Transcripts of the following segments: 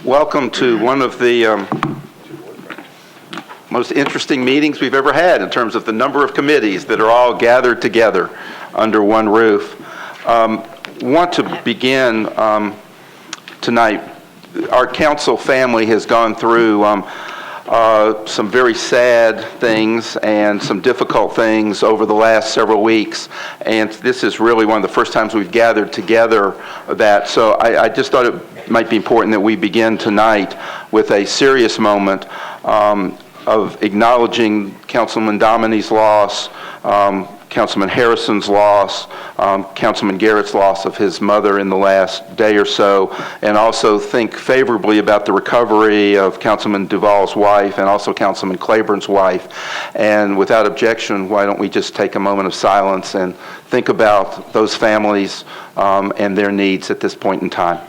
Welcome to one of the most interesting meetings we've ever had in terms of the number of committees that are all gathered together under one roof. Want to begin tonight. Our council family has gone through some very sad things and some difficult things over the last several weeks, and this is really one of the first times we've gathered together that. So I just thought it might be important that we begin tonight with a serious moment of acknowledging Councilman Dominy's loss, Councilman Harrison's loss, Councilman Garrett's loss of his mother in the last day or so, and also think favorably about the recovery of Councilman Duvall's wife and also Councilman Claiborne's wife. And without objection, why don't we just take a moment of silence and think about those families and their needs at this point in time.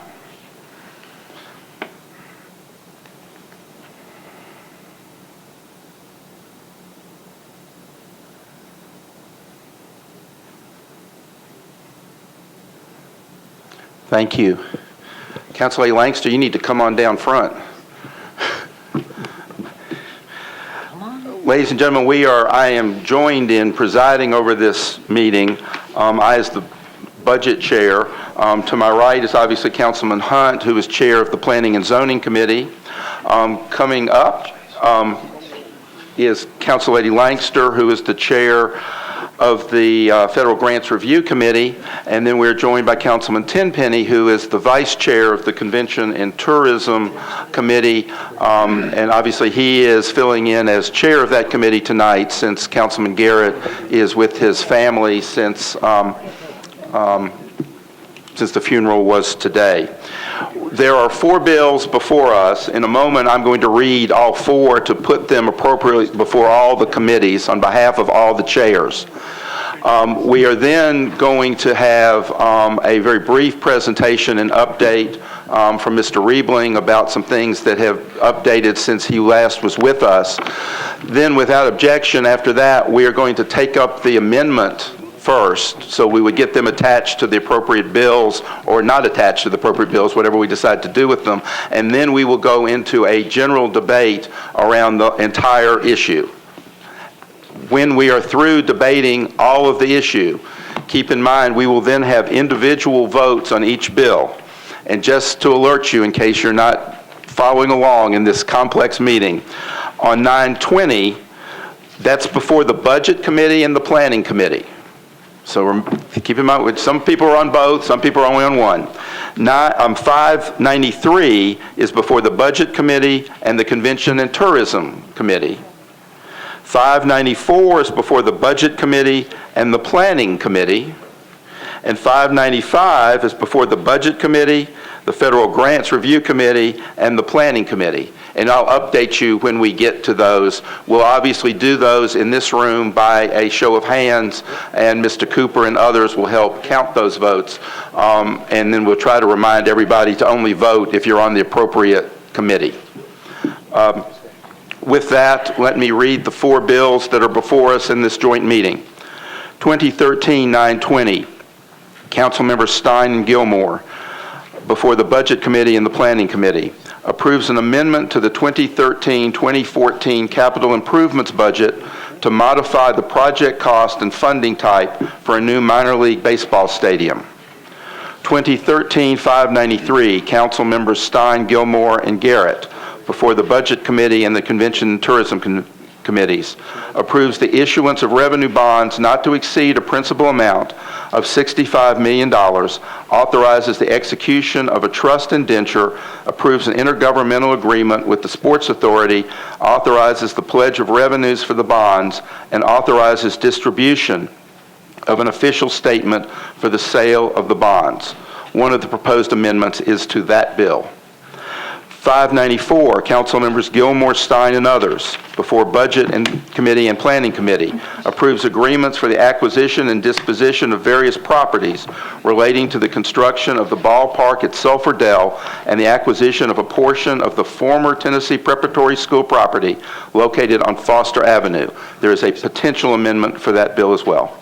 Thank you. Councilor Langster, you need to come on down front. Ladies and gentlemen, I am joined in presiding over this meeting. I, as the budget chair, to my right is obviously Councilman Hunt, who is chair of the Planning and Zoning Committee. Coming up is Councilor Langster, who is the chair of the Federal Grants Review Committee, and then we're joined by Councilman Tenpenny, who is the Vice Chair of the Convention and Tourism Committee, and obviously he is filling in as Chair of that committee tonight since Councilman Garrett is with his family since the funeral was today. There are 4 bills before us. In a moment, I'm going to read all 4 to put them appropriately before all the committees on behalf of all the chairs. We are then going to have a very brief presentation and update from Mr. Riebling about some things that have updated since he last was with us. Then, without objection, after that, we are going to take up the amendment first, so we would get them attached to the appropriate bills or not attached to the appropriate bills, whatever we decide to do with them, and then we will go into a general debate around the entire issue. When we are through debating all of the issue, keep in mind we will then have individual votes on each bill. And just to alert you, in case you're not following along in this complex meeting, on 9/20, that's before the Budget Committee and the Planning Committee. So keep in mind, some people are on both, some people are only on one. 593 is before the Budget Committee and the Convention and Tourism Committee. 594 is before the Budget Committee and the Planning Committee. And 595 is before the Budget Committee, the Federal Grants Review Committee, and the Planning Committee. And I'll update you when we get to those. We'll obviously do those in this room by a show of hands, and Mr. Cooper and others will help count those votes. And then we'll try to remind everybody to only vote if you're on the appropriate committee. With that, let me read the 4 bills that are before us in this joint meeting. 2013-920, Councilmembers Stein and Gilmore, before the Budget Committee and the Planning Committee, approves an amendment to the 2013-2014 capital improvements budget to modify the project cost and funding type for a new minor league baseball stadium. 2013-593, Council Members Stein, Gilmore, and Garrett, before the Budget Committee and the Convention and Tourism Committees, approves the issuance of revenue bonds not to exceed a principal amount of $65 million, authorizes the execution of a trust indenture, approves an intergovernmental agreement with the Sports Authority, authorizes the pledge of revenues for the bonds, and authorizes distribution of an official statement for the sale of the bonds. One of the proposed amendments is to that bill. 594, Council Members Gilmore, Stein, and others, before Budget Committee and Planning Committee, approves agreements for the acquisition and disposition of various properties relating to the construction of the ballpark at Sulphur Dell and the acquisition of a portion of the former Tennessee Preparatory School property located on Foster Avenue. There is a potential amendment for that bill as well.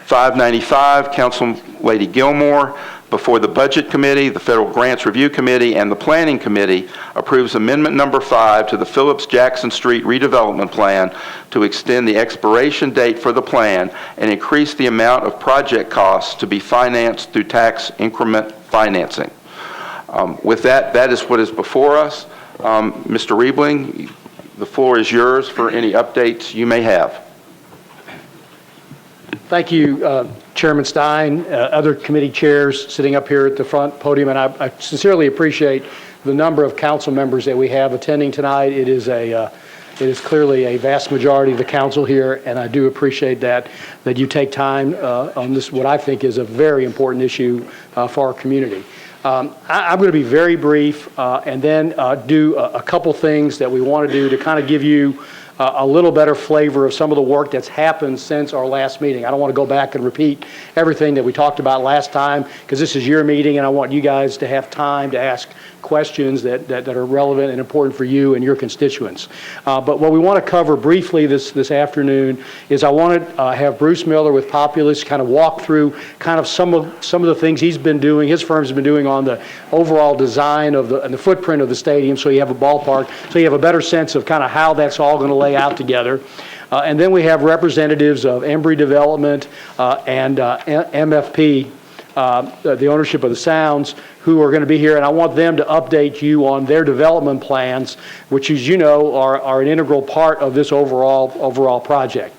595, Council Lady Gilmore, before the Budget Committee, the Federal Grants Review Committee, and the Planning Committee approves Amendment Number 5 to the Phillips Jackson Street redevelopment plan to extend the expiration date for the plan and increase the amount of project costs to be financed through tax increment financing. With that, that is what is before us. Mr. Riebling, the floor is yours for any updates you may have. Thank you, Chairman Stein, other committee chairs sitting up here at the front podium, and I sincerely appreciate the number of council members that we have attending tonight. It is clearly a vast majority of the council here, and I do appreciate that you take time on this, what I think is a very important issue for our community. I'm going to be very brief and then do a couple things that we want to do to kind of give you a little better flavor of some of the work that's happened since our last meeting. I don't want to go back and repeat everything that we talked about last time, because this is your meeting and I want you guys to have time to ask questions that are relevant and important for you and your constituents. But what we want to cover briefly this afternoon is I want to have Bruce Miller with Populous kind of walk through kind of some of the things he's been doing, his firm's been doing on the overall design of and the footprint of the stadium, so you have a ballpark, so you have a better sense of kind of how that's all going to lay out together. And then we have representatives of Embry Development and MFP, the ownership of the Sounds, who are going to be here, and I want them to update you on their development plans, which, as you know, are an integral part of this overall project.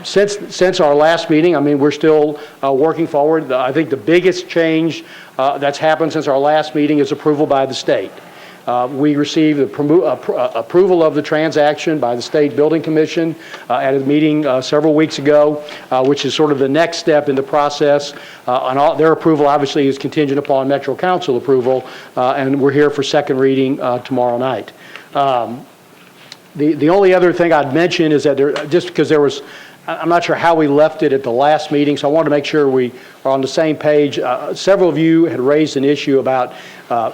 Since our last meeting, I mean, we're still working forward. I think the biggest change that's happened since our last meeting is approval by the state. We received approval of the transaction by the State Building Commission at a meeting several weeks ago, which is sort of the next step in the process. And their approval obviously is contingent upon Metro Council approval, and we're here for second reading tomorrow night. The only other thing I'd mention is that just because there was, I'm not sure how we left it at the last meeting, so I wanted to make sure we are on the same page. Several of you had raised an issue about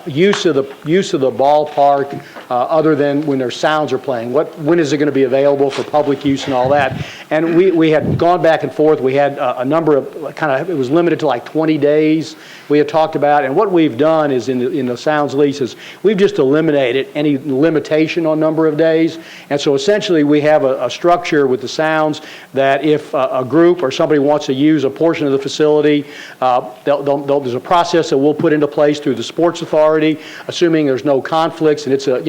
use of the ballpark other than when their sounds are playing. When is it going to be available for public use and all that? And we had gone back and forth. We had a number of it was limited to like 20 days we had talked about. And what we've done is in the Sounds leases, we've just eliminated any limitation on number of days. And so essentially we have a structure with the Sounds that if a group or somebody wants to use a portion of the facility, there's a process that we'll put into place through the Sports Authority, assuming there's no conflicts and it's a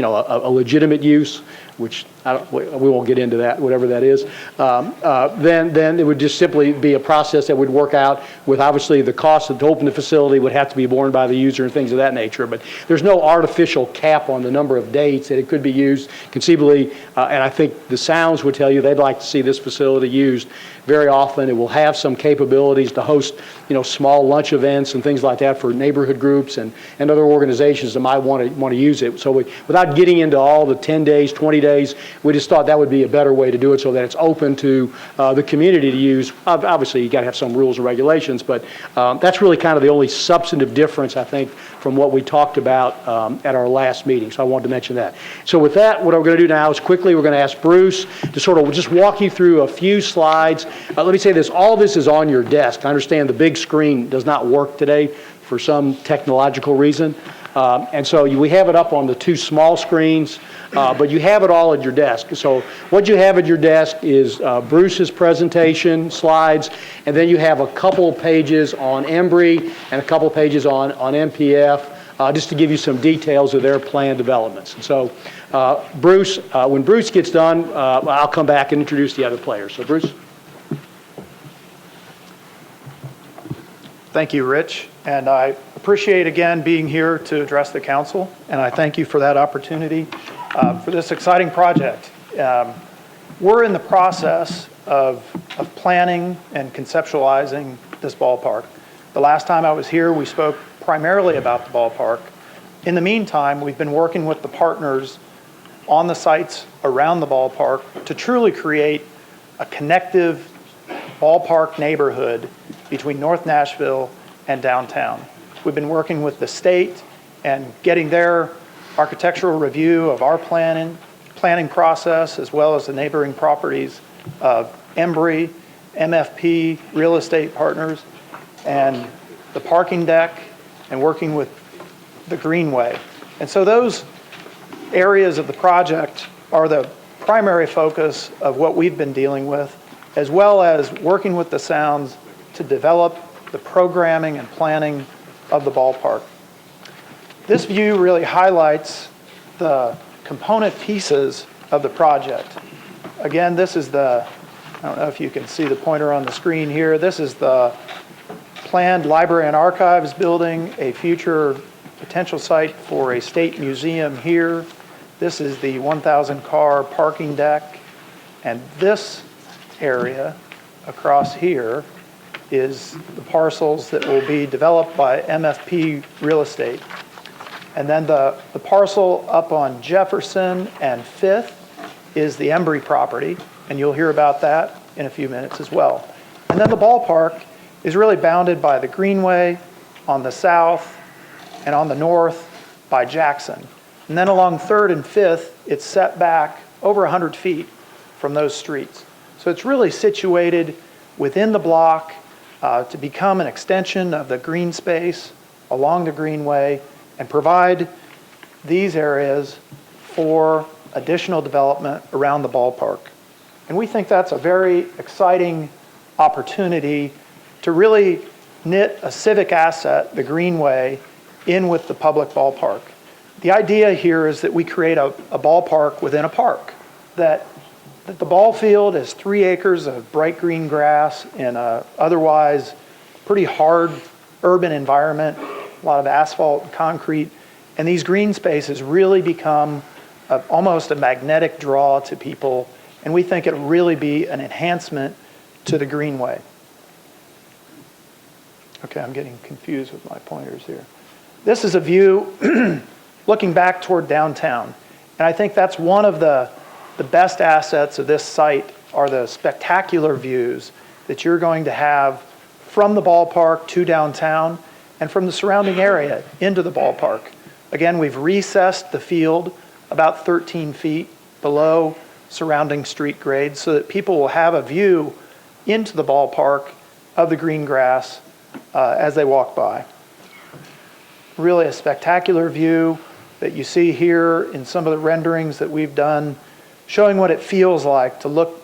legitimate use, which we won't get into that, whatever that is. Then it would just simply be a process that would work out with obviously the cost to open the facility would have to be borne by the user and things of that nature. But there's no artificial cap on the number of dates that it could be used conceivably. And I think the Sounds would tell you they'd like to see this facility used very often. It will have some capabilities to host, small lunch events and things like that for neighborhood groups and other organizations that might want to use it. So without getting into all the 10 days, 20 days, we just thought that would be a better way to do it so that it's open to the community to use. Obviously, you got to have some rules and regulations, but that's really kind of the only substantive difference, I think, from what we talked about at our last meeting. So I wanted to mention that. So with that, what we're going to do now is quickly we're going to ask Bruce to sort of just walk you through a few slides. Let me say this, all this is on your desk. I understand the big screen does not work today for some technological reason. And so we have it up on the two small screens, but you have it all at your desk. So what you have at your desk is Bruce's presentation slides, and then you have a couple pages on Embry and a couple pages on MPF, just to give you some details of their planned developments. And so Bruce, when Bruce gets done, I'll come back and introduce the other players. So Bruce. Thank you, Rich, and I appreciate again being here to address the council, and I thank you for that opportunity for this exciting project. We're in the process of planning and conceptualizing this ballpark. The last time I was here, we spoke primarily about the ballpark. In the meantime, we've been working with the partners on the sites around the ballpark to truly create a connective ballpark neighborhood between North Nashville and downtown. We've been working with the state and getting their architectural review of our planning process, as well as the neighboring properties of Embry, MFP, real estate partners, and the parking deck, and working with the greenway. And so those areas of the project are the primary focus of what we've been dealing with, as well as working with the Sounds to develop the programming and planning of the ballpark. This view really highlights the component pieces of the project. Again, this is I don't know if you can see the pointer on the screen here. This is the planned library and archives building, a future potential site for a state museum here. This is the 1,000-car parking deck. And this area across here is the parcels that will be developed by MFP Real Estate. And then the parcel up on Jefferson and 5th is the Embry property, and you'll hear about that in a few minutes as well. And then the ballpark is really bounded by the Greenway on the south and on the north by Jackson. And then along 3rd and 5th, it's set back over 100 feet from those streets. So it's really situated within the block to become an extension of the green space along the Greenway and provide these areas for additional development around the ballpark. And we think that's a very exciting opportunity to really knit a civic asset, the Greenway, in with the public ballpark. The idea here is that we create a ballpark within a park, that the ball field is 3 acres of bright green grass in a otherwise pretty hard urban environment, a lot of asphalt and concrete, and these green spaces really become almost a magnetic draw to people, and we think it'll really be an enhancement to the Greenway. Okay, I'm getting confused with my pointers here. This is a view looking back toward downtown, and I think that's one of the best assets of this site are the spectacular views that you're going to have from the ballpark to downtown and from the surrounding area into the ballpark. Again, we've recessed the field about 13 feet below surrounding street grade so that people will have a view into the ballpark of the green grass as they walk by. Really a spectacular view that you see here in some of the renderings that we've done, showing what it feels like to look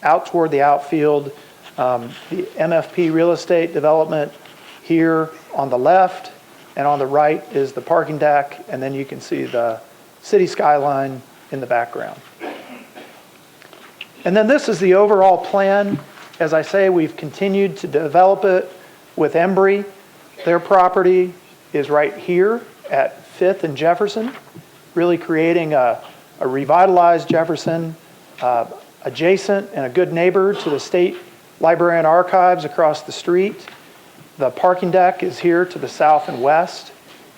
out toward the outfield. The MFP real estate development here on the left, and on the right is the parking deck, and then you can see the city skyline in the background. And then this is the overall plan. As I say, we've continued to develop it with Embry. Their property is right here at 5th and Jefferson, really creating a revitalized Jefferson, adjacent and a good neighbor to the State Library and Archives across the street. The parking deck is here to the south and west,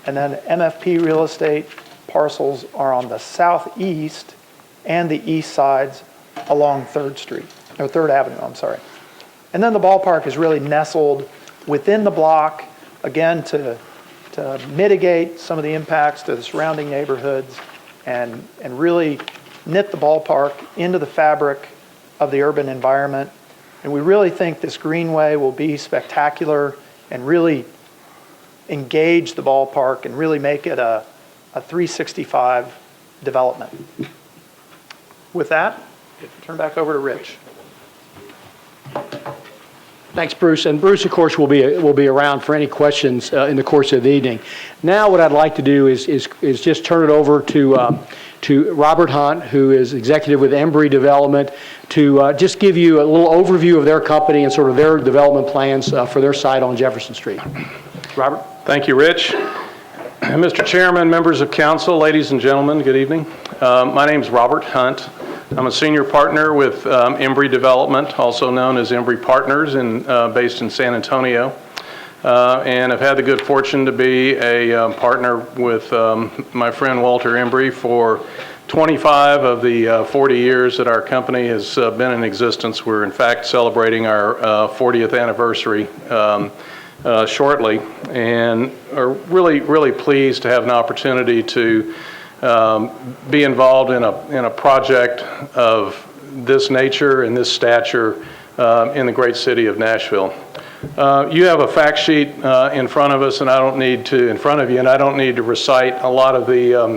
and then MFP real estate parcels are on the southeast and the east sides along 3rd Avenue, I'm sorry. And then the ballpark is really nestled within the block, again, to mitigate some of the impacts to the surrounding neighborhoods and really knit the ballpark into the fabric of the urban environment. And we really think this greenway will be spectacular and really engage the ballpark and really make it a 365 development. With that, turn back over to Rich. Thanks, Bruce. And Bruce, of course, will be around for any questions in the course of the evening. Now, what I'd like to do is just turn it over to Robert Hunt, who is executive with Embry Development, to just give you a little overview of their company and sort of their development plans for their site on Jefferson Street. Robert? Thank you, Rich. Mr. Chairman, members of council, ladies and gentlemen, good evening. My name is Robert Hunt. I'm a senior partner with Embry Development, also known as Embry Partners, based in San Antonio. And I've had the good fortune to be a partner with my friend Walter Embry for 25 of the 40 years that our company has been in existence. We're in fact celebrating our 40th anniversary shortly, and are really pleased to have an opportunity to be involved in a project of this nature and this stature in the great city of Nashville. You have a fact sheet in front of us, and I don't need to, in front of you, and I don't need to recite a lot of the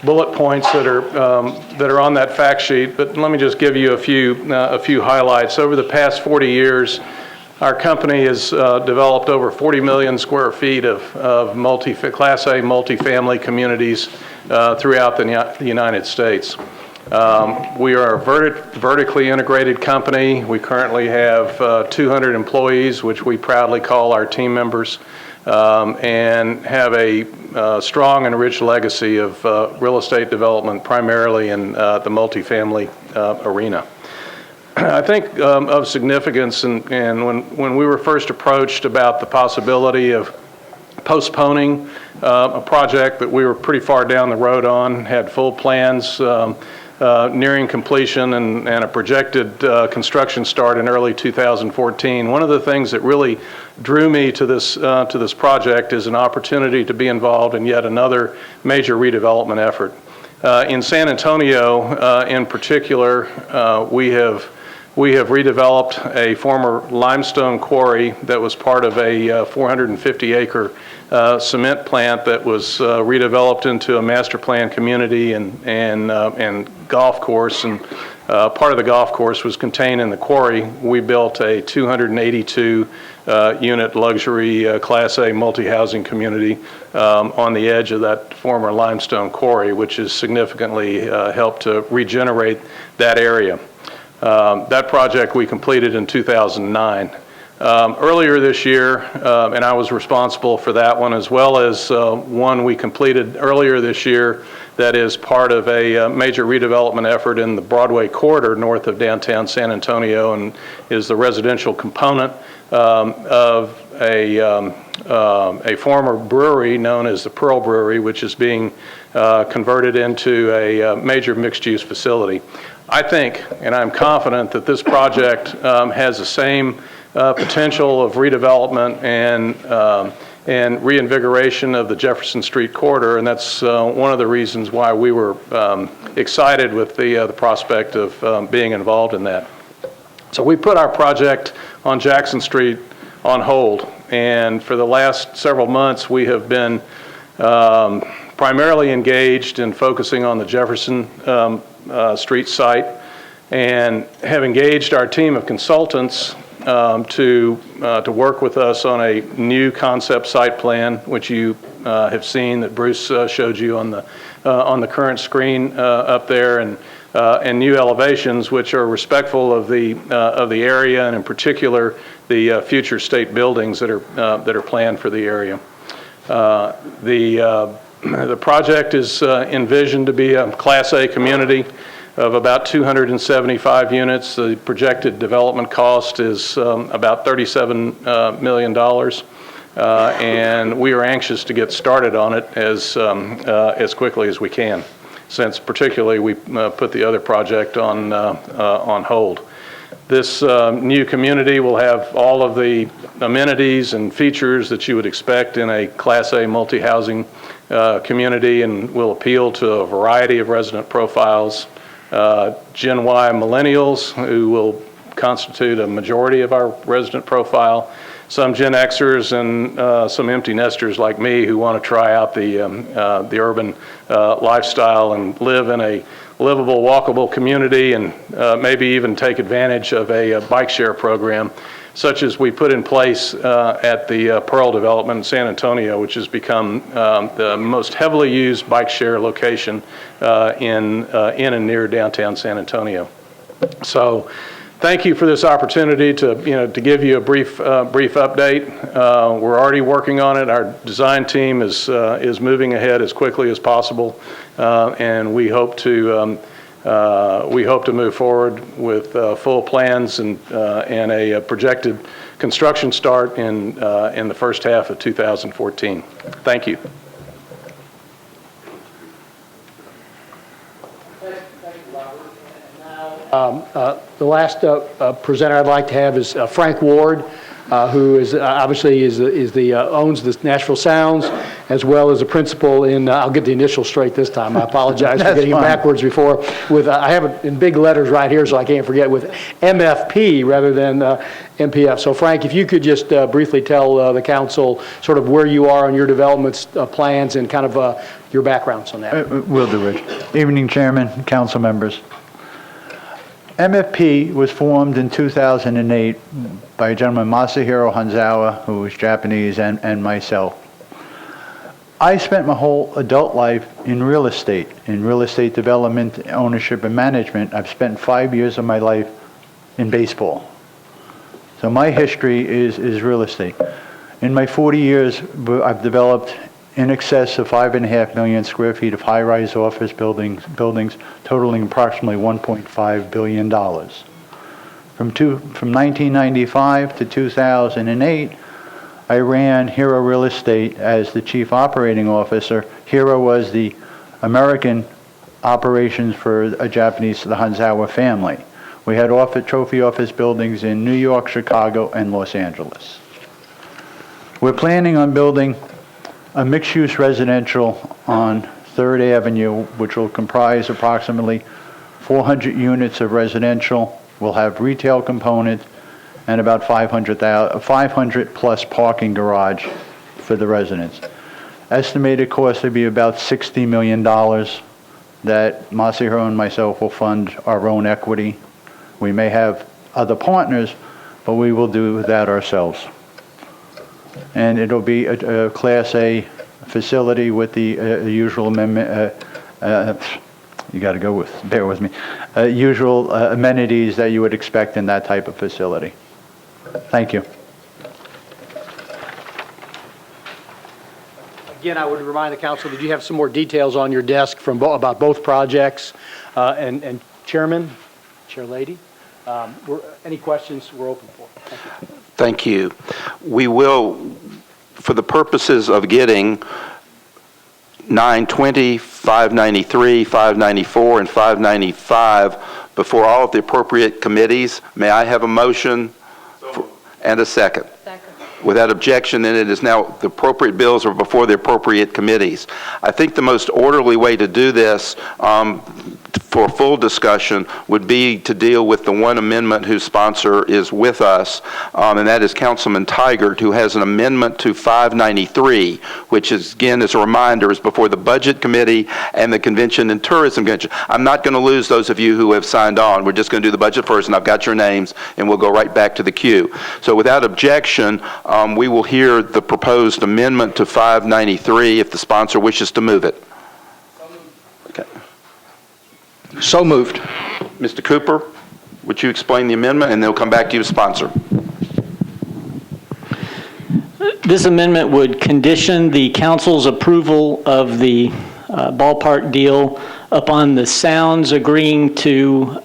bullet points that are on that fact sheet, but let me just give you a few highlights. Over the past 40 years, our company has developed over 40 million square feet of Class A multifamily communities throughout the United States. We are a vertically integrated company. We currently have 200 employees, which we proudly call our team members, and have a strong and rich legacy of real estate development, primarily in the multifamily arena. I think of significance, and when we were first approached about the possibility of postponing a project that we were pretty far down the road on, had full plans nearing completion and a projected construction start in early 2014. One of the things that really drew me to this project is an opportunity to be involved in yet another major redevelopment effort. In San Antonio, in particular, we have redeveloped a former limestone quarry that was part of a 450-acre cement plant that was redeveloped into a master plan community and golf course, and part of the golf course was contained in the quarry. We built a 282 unit luxury Class A multi-housing community on the edge of that former limestone quarry, which has significantly helped to regenerate that area. That project we completed in 2009. Earlier this year, and I was responsible for that one, as well as one we completed earlier this year that is part of a major redevelopment effort in the Broadway corridor north of downtown San Antonio, and is the residential component of a former brewery known as the Pearl Brewery, which is being converted into a major mixed-use facility. I think, and I'm confident, that this project has the same potential of redevelopment and reinvigoration of the Jefferson Street corridor, and that's one of the reasons why we were excited with the prospect of being involved in that. So we put our project on Jackson Street on hold, and for the last several months we have been primarily engaged in focusing on the Jefferson Street site, and have engaged our team of consultants to work with us on a new concept site plan, which you have seen that Bruce showed you on the current screen up there, and new elevations which are respectful of the area, and in particular the future state buildings that are planned for the area. The project is envisioned to be a Class A community of about 275 units. The projected development cost is about $37 million, and we are anxious to get started on it as quickly as we can, since particularly we put the other project on hold. This new community will have all of the amenities and features that you would expect in a Class A multi-housing community, and will appeal to a variety of resident profiles. Gen Y millennials, who will constitute a majority of our resident profile, some Gen Xers, and some empty nesters like me who want to try out the urban lifestyle and live in a livable, walkable community, and maybe even take advantage of a bike share program, such as we put in place at the Pearl development in San Antonio, which has become the most heavily used bike share location in and near downtown San Antonio. So thank you for this opportunity to give you a brief update. We're already working on it. Our design team is moving ahead as quickly as possible, and we hope to move forward with full plans and a projected construction start in the first half of 2014. Thank you. The last presenter I'd like to have is Frank Ward. who is obviously owns the Nashville Sounds, as well as a principal in, I'll get the initials straight this time, I apologize for getting them backwards before, with, I have it in big letters right here so I can't forget, with MFP rather than MPF. So Frank, if you could just briefly tell the council sort of where you are on your development plans and kind of your backgrounds on that. Will do, Rich. Evening, Chairman, council members. MFP was formed in 2008 by a gentleman, Masahiro Hanzawa, who was Japanese, and myself. I spent my whole adult life in real estate development, ownership, and management. I've spent 5 years of my life in baseball. So my history is real estate. In my 40 years, I've developed in excess of 5.5 million square feet of high-rise office buildings totaling approximately $1.5 billion. From 1995 to 2008, I ran Hero Real Estate as the chief operating officer. Hero was the American operations for the Hanzawa family. We had trophy office buildings in New York, Chicago, and Los Angeles. We're planning on building a mixed-use residential on 3rd Avenue, which will comprise approximately 400 units of residential. We'll have retail component and about 500 plus parking garage for the residents. Estimated cost to be about $60 million that Masahiro and myself will fund our own equity. We may have other partners, but we will do that ourselves. And it'll be a Class A facility with the usual amendment, you got to go with, bear with me, usual amenities that you would expect in that type of facility. Thank you. Again, I would remind the council that you have some more details on your desk about both projects. And Chairman, Chair Lady, any questions we're open for? Thank you. Thank you. We will, for the purposes of getting 920, 593, 594, and 595 before all of the appropriate committees, may I have a motion and a second? Second. Without objection, then it is now the appropriate bills are before the appropriate committees. I think the most orderly way to do this for full discussion would be to deal with the one amendment whose sponsor is with us, and that is Councilman Tigert, who has an amendment to 593, which is, again, as a reminder, is before the Budget Committee and the Convention and Tourism Commission. I'm not going to lose those of you who have signed on. We're just going to do the budget first, and I've got your names, and we'll go right back to the queue. So without objection, we will hear the proposed amendment to 593 if the sponsor wishes to move it. Okay. So moved. Mr. Cooper, would you explain the amendment, and then we'll come back to you to sponsor. This amendment would condition the council's approval of the ballpark deal upon the Sounds agreeing to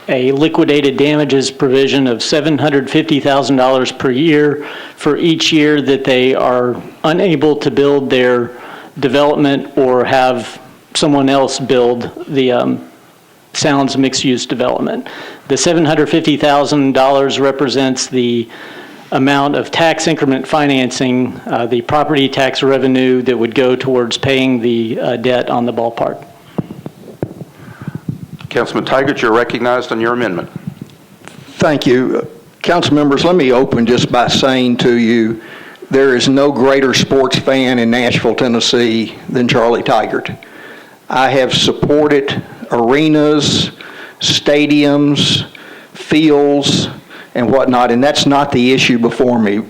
a liquidated damages provision of $750,000 per year for each year that they are unable to build their development or have someone else build the Sounds mixed-use development. The $750,000 represents the amount of tax increment financing, the property tax revenue that would go towards paying the debt on the ballpark. Councilman Tigert, you're recognized on your amendment. Thank you. Council members, let me open just by saying to you, there is no greater sports fan in Nashville, Tennessee than Charlie Tigert. I have supported arenas, stadiums, fields, and whatnot, and that's not the issue before me.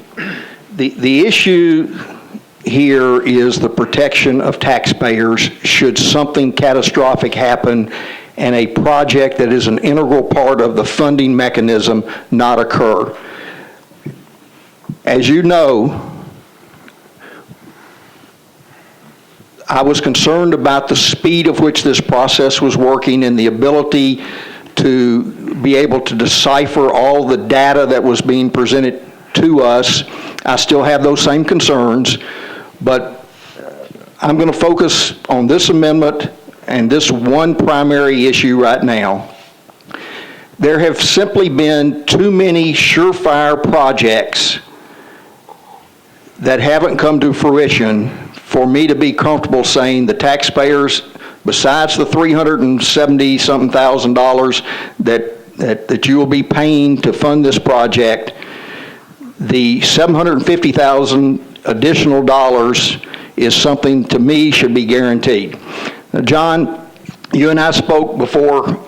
The issue here is the protection of taxpayers should something catastrophic happen and a project that is an integral part of the funding mechanism not occur. As you know, I was concerned about the speed of which this process was working and the ability to be able to decipher all the data that was being presented to us. I still have those same concerns, but I'm going to focus on this amendment and this one primary issue right now. There have simply been too many surefire projects that haven't come to fruition for me to be comfortable saying the taxpayers, besides the $370-something thousand that you will be paying to fund this project, the $750,000 additional dollars is something to me should be guaranteed. Now, John, you and I spoke before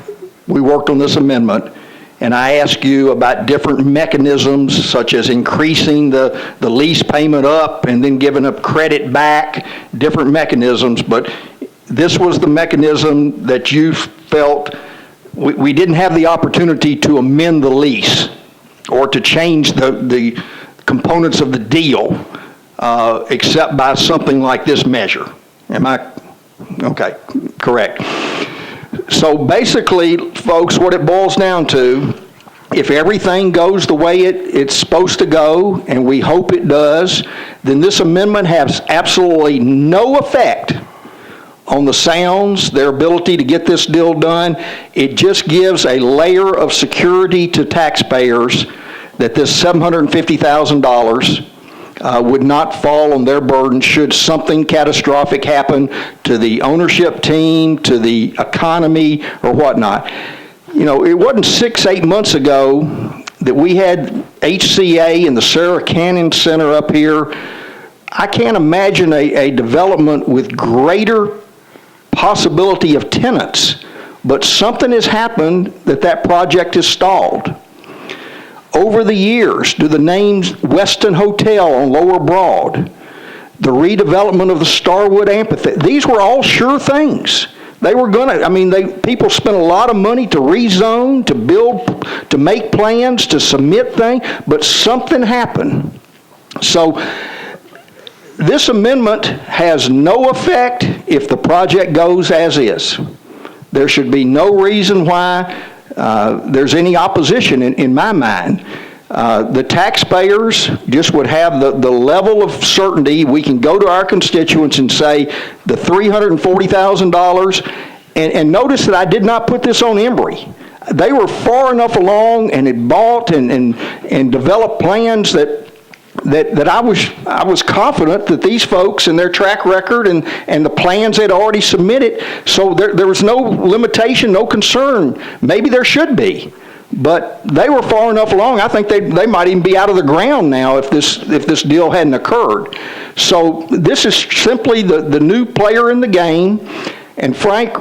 we worked on this amendment, and I asked you about different mechanisms such as increasing the lease payment up and then giving up credit back, different mechanisms, but this was the mechanism that you felt we didn't have the opportunity to amend the lease or to change the components of the deal except by something like this measure. Am I? Okay, correct. So basically, folks, what it boils down to, if everything goes the way it's supposed to go, and we hope it does, then this amendment has absolutely no effect on the Sounds, their ability to get this deal done. It just gives a layer of security to taxpayers that this $750,000 would not fall on their burden should something catastrophic happen to the ownership team, to the economy, or whatnot. You know, it wasn't 8 months ago that we had HCA and the Sarah Cannon Center up here. I can't imagine a development with greater possibility of tenants, but something has happened that project is stalled. Over the years, do the names Weston Hotel on Lower Broad, the redevelopment of the Starwood Amphitheater, these were all sure things. They were people spent a lot of money to rezone, to build, to make plans, to submit things, but something happened. So this amendment has no effect if the project goes as is. There should be no reason why there's any opposition in my mind. The taxpayers just would have the level of certainty. We can go to our constituents and say the $340,000, and notice that I did not put this on Embry. They were far enough along and had bought and developed plans that I was confident that these folks and their track record and the plans they'd already submitted, so there was no limitation, no concern. Maybe there should be, but they were far enough along. I think they might even be out of the ground now if this deal hadn't occurred. So this is simply the new player in the game, and Frank,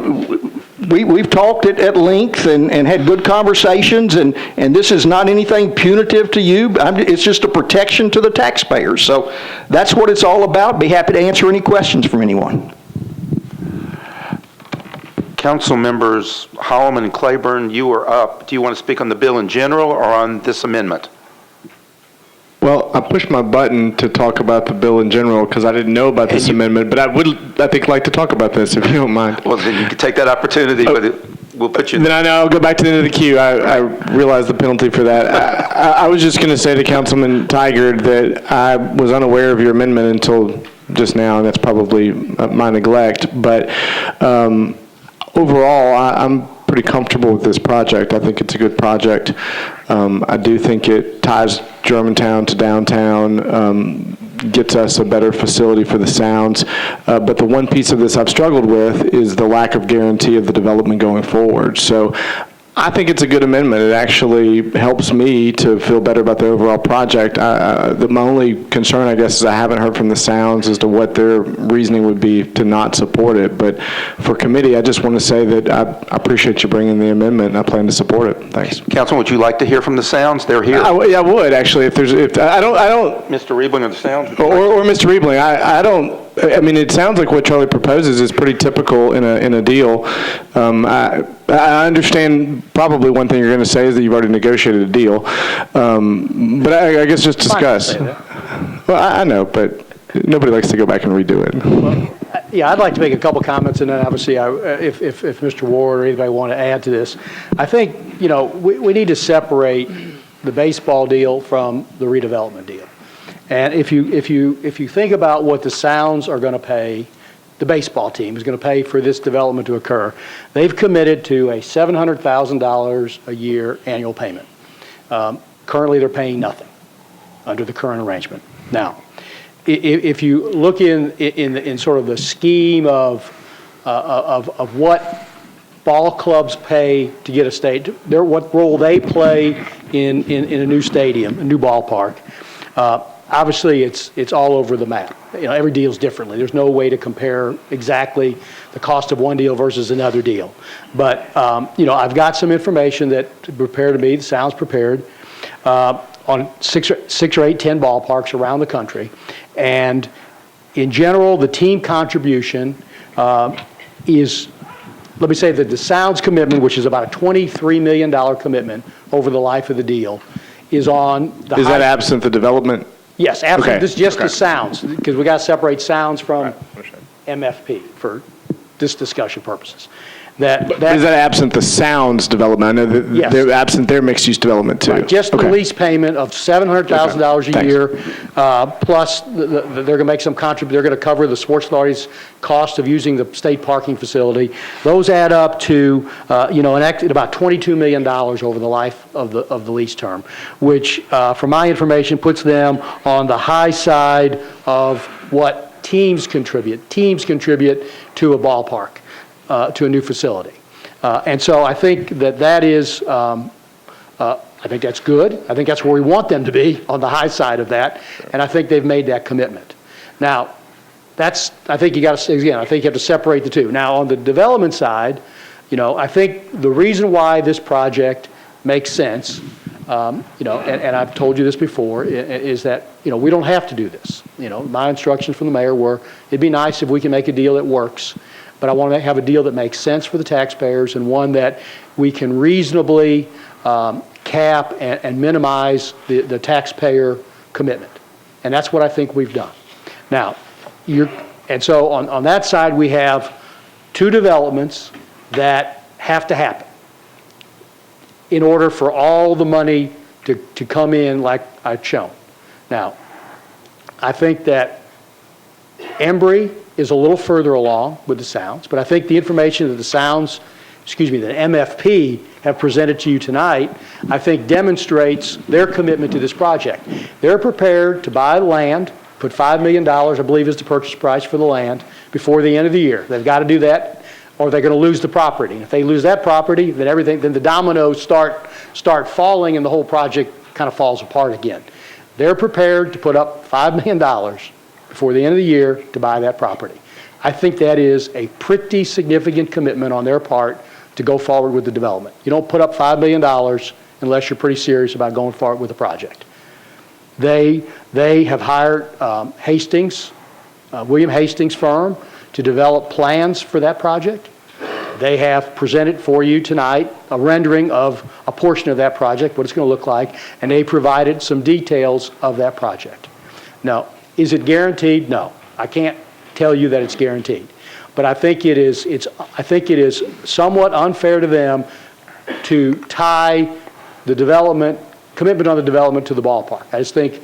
we've talked at length and had good conversations, and this is not anything punitive to you. It's just a protection to the taxpayers. So that's what it's all about. Be happy to answer any questions from anyone. Council members Holloman and Claiborne, you are up. Do you want to speak on the bill in general or on this amendment? Well, I pushed my button to talk about the bill in general because I didn't know about this amendment, but I think like to talk about this if you don't mind. Well, then you can take that opportunity, but we'll put you in. Then I'll go back to the end of the queue. I realize the penalty for that. I was just going to say to Councilman Tigard that I was unaware of your amendment until just now, and that's probably my neglect. But overall, I'm pretty comfortable with this project. I think it's a good project. I do think it ties Germantown to downtown, gets us a better facility for the Sounds. But the one piece of this I've struggled with is the lack of guarantee of the development going forward. So I think it's a good amendment. It actually helps me to feel better about the overall project. My only concern, I guess, is I haven't heard from the Sounds as to what their reasoning would be to not support it. But for committee, I just want to say that I appreciate you bringing the amendment, and I plan to support it. Thanks. Councilman, would you like to hear from the Sounds? They're here. I would actually. If I don't. Mr. Riebling of the Sounds? Or Mr. Riebling, I don't. I mean, it sounds like what Charlie proposes is pretty typical in a deal. I understand probably one thing you're going to say is that you've already negotiated a deal, but I guess just discuss. Well, I know, but nobody likes to go back and redo it. Well, yeah, I'd like to make a couple comments, and then obviously, if Mr. Ward or anybody want to add to this, I think we need to separate the baseball deal from the redevelopment deal. And if you think about what the Sounds are going to pay the baseball team is going to pay for this development to occur. They've committed to a $700,000 a year annual payment. Currently, they're paying nothing under the current arrangement. Now, if you look in sort of the scheme of what ball clubs pay to get a what role they play in a new stadium, a new ballpark, obviously it's all over the map. Every deal's differently. There's no way to compare exactly the cost of one deal versus another deal. But I've got some information that prepared to me, that sounds prepared, on 6 or 8, 10 ballparks around the country. And in general, the team contribution is, let me say that the Sounds commitment, which is about a $23 million commitment over the life of the deal, is on the Is that absent the development? Yes, absolutely. Okay. This is just the Sounds, because we got to separate Sounds from MFP for this discussion purposes. Is that absent the Sounds development? I know that Yes. they're absent their mixed-use development, too. Right, just the lease payment of $700,000 a Thanks. year, plus they're going to make some contribution. They're going to cover the Sports Authority's cost of using the state parking facility. Those add up to about $22 million over the life of the lease term, which, from my information, puts them on the high side of what teams contribute. Teams contribute to a ballpark. To a new facility. And so I think that is, I think that's good. I think that's where we want them to be, on the high side of that. And I think they've made that commitment. Now, I think you have to separate the two. Now, on the development side, I think the reason why this project makes sense, and I've told you this before, is that, we don't have to do this. My instructions from the mayor were, it'd be nice if we can make a deal that works. But I want to have a deal that makes sense for the taxpayers, and one that we can reasonably cap and minimize the taxpayer commitment. And that's what I think we've done. Now, so on that side, we have 2 developments that have to happen in order for all the money to come in like I've shown. Now, I think that Embry is a little further along with the Sounds, but I think the information that the Sounds, that MFP have presented to you tonight, I think demonstrates their commitment to this project. They're prepared to buy land, put $5 million, I believe is the purchase price for the land, before the end of the year. They've got to do that, or they're going to lose the property. And if they lose that property, then the dominoes start falling, and the whole project kind of falls apart again. They're prepared to put up $5 million before the end of the year to buy that property. I think that is a pretty significant commitment on their part to go forward with the development. You don't put up $5 million unless you're pretty serious about going forward with the project. They have hired William Hastings' firm to develop plans for that project. They have presented for you tonight a rendering of a portion of that project, what it's going to look like, and they provided some details of that project. Now, is it guaranteed? No. I can't tell you that it's guaranteed. But I think it is somewhat unfair to them to tie the commitment on the development to the ballpark. I just think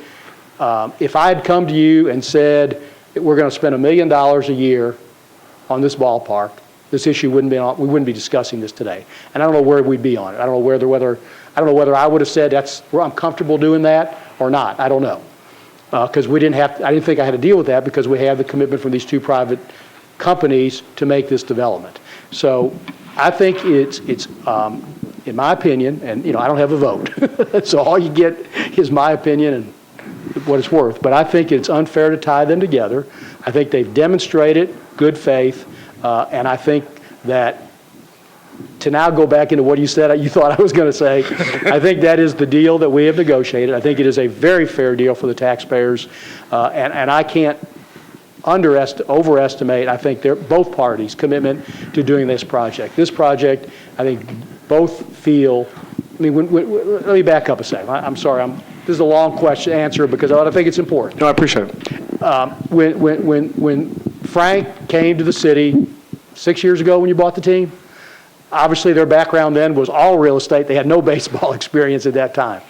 if I had come to you and said we're going to spend $1 million a year on this ballpark, this issue we wouldn't be discussing this today. And I don't know where we'd be on it. I don't know whether I would have said I'm comfortable doing that or not. I don't know. Because I didn't think I had to deal with that because we have the commitment from these 2 private companies to make this development. So I think it's in my opinion, and I don't have a vote, so all you get is my opinion and what it's worth. But I think it's unfair to tie them together. I think they've demonstrated good faith, and I think that to now go back into what you said, you thought I was going to say, I think that is the deal that we have negotiated. I think it is a very fair deal for the taxpayers, and I can't overestimate, I think, both parties' commitment to doing this project. This project, I think, both feel. Let me back up a second. I'm sorry. This is a long answer because I think it's important. No, I appreciate it. When Frank came to the city 6 years ago when you bought the team, obviously their background then was all real estate. They had no baseball experience at that time.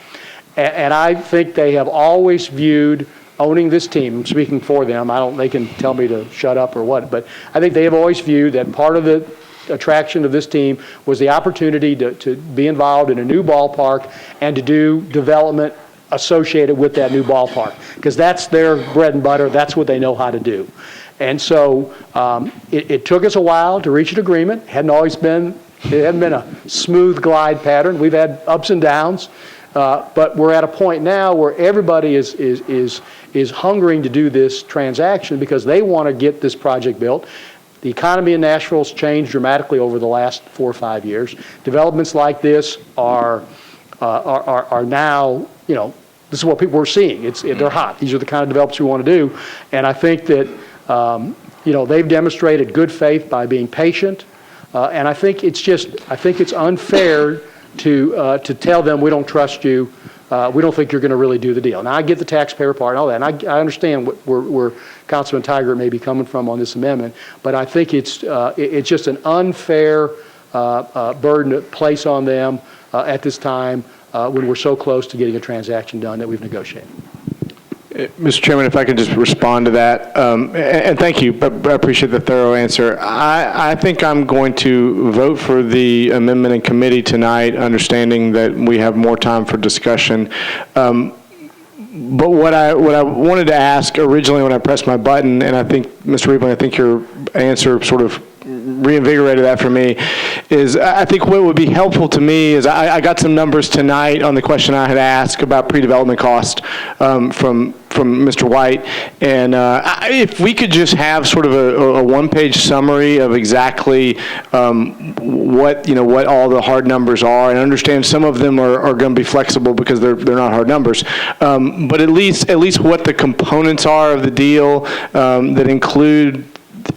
And I think they have always viewed owning this team, I'm speaking for them, they can tell me to shut up or what, but I think they have always viewed that part of the attraction of this team was the opportunity to be involved in a new ballpark and to do development associated with that new ballpark, because that's their bread and butter, that's what they know how to do. And so it took us a while to reach an agreement. It hadn't been a smooth glide pattern. We've had ups and downs, but we're at a point now where everybody is hungering to do this transaction because they want to get this project built. The economy in Nashville has changed dramatically over the last 4 or 5 years. Developments like this are now, this is what people are seeing. They're hot. These are the kind of developments we want to do. And I think that, they've demonstrated good faith by being patient. And I think it's unfair to tell them we don't trust you. We don't think you're going to really do the deal. Now, I get the taxpayer part and all that, and I understand where Councilman Tiger may be coming from on this amendment, but I think it's just an unfair burden to place on them at this time when we're so close to getting a transaction done that we've negotiated. Mr. Chairman, if I could just respond to that, and thank you, I appreciate the thorough answer. I think I'm going to vote for the amendment in committee tonight, understanding that we have more time for discussion. But what I wanted to ask originally when I pressed my button, and I think, Mr. Riebling, I think your answer sort of reinvigorated that for me, is I think what would be helpful to me is I got some numbers tonight on the question I had asked about pre-development cost from Mr. White, and if we could just have sort of a one-page summary of exactly what all the hard numbers are, and understand some of them are going to be flexible because they're not hard numbers, but at least what the components are of the deal that include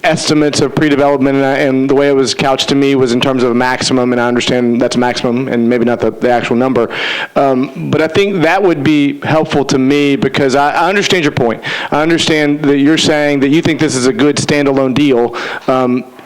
estimates of pre-development, and the way it was couched to me was in terms of a maximum, and I understand that's a maximum and maybe not the actual number. But I think that would be helpful to me because I understand your point. I understand that you're saying that you think this is a good standalone deal,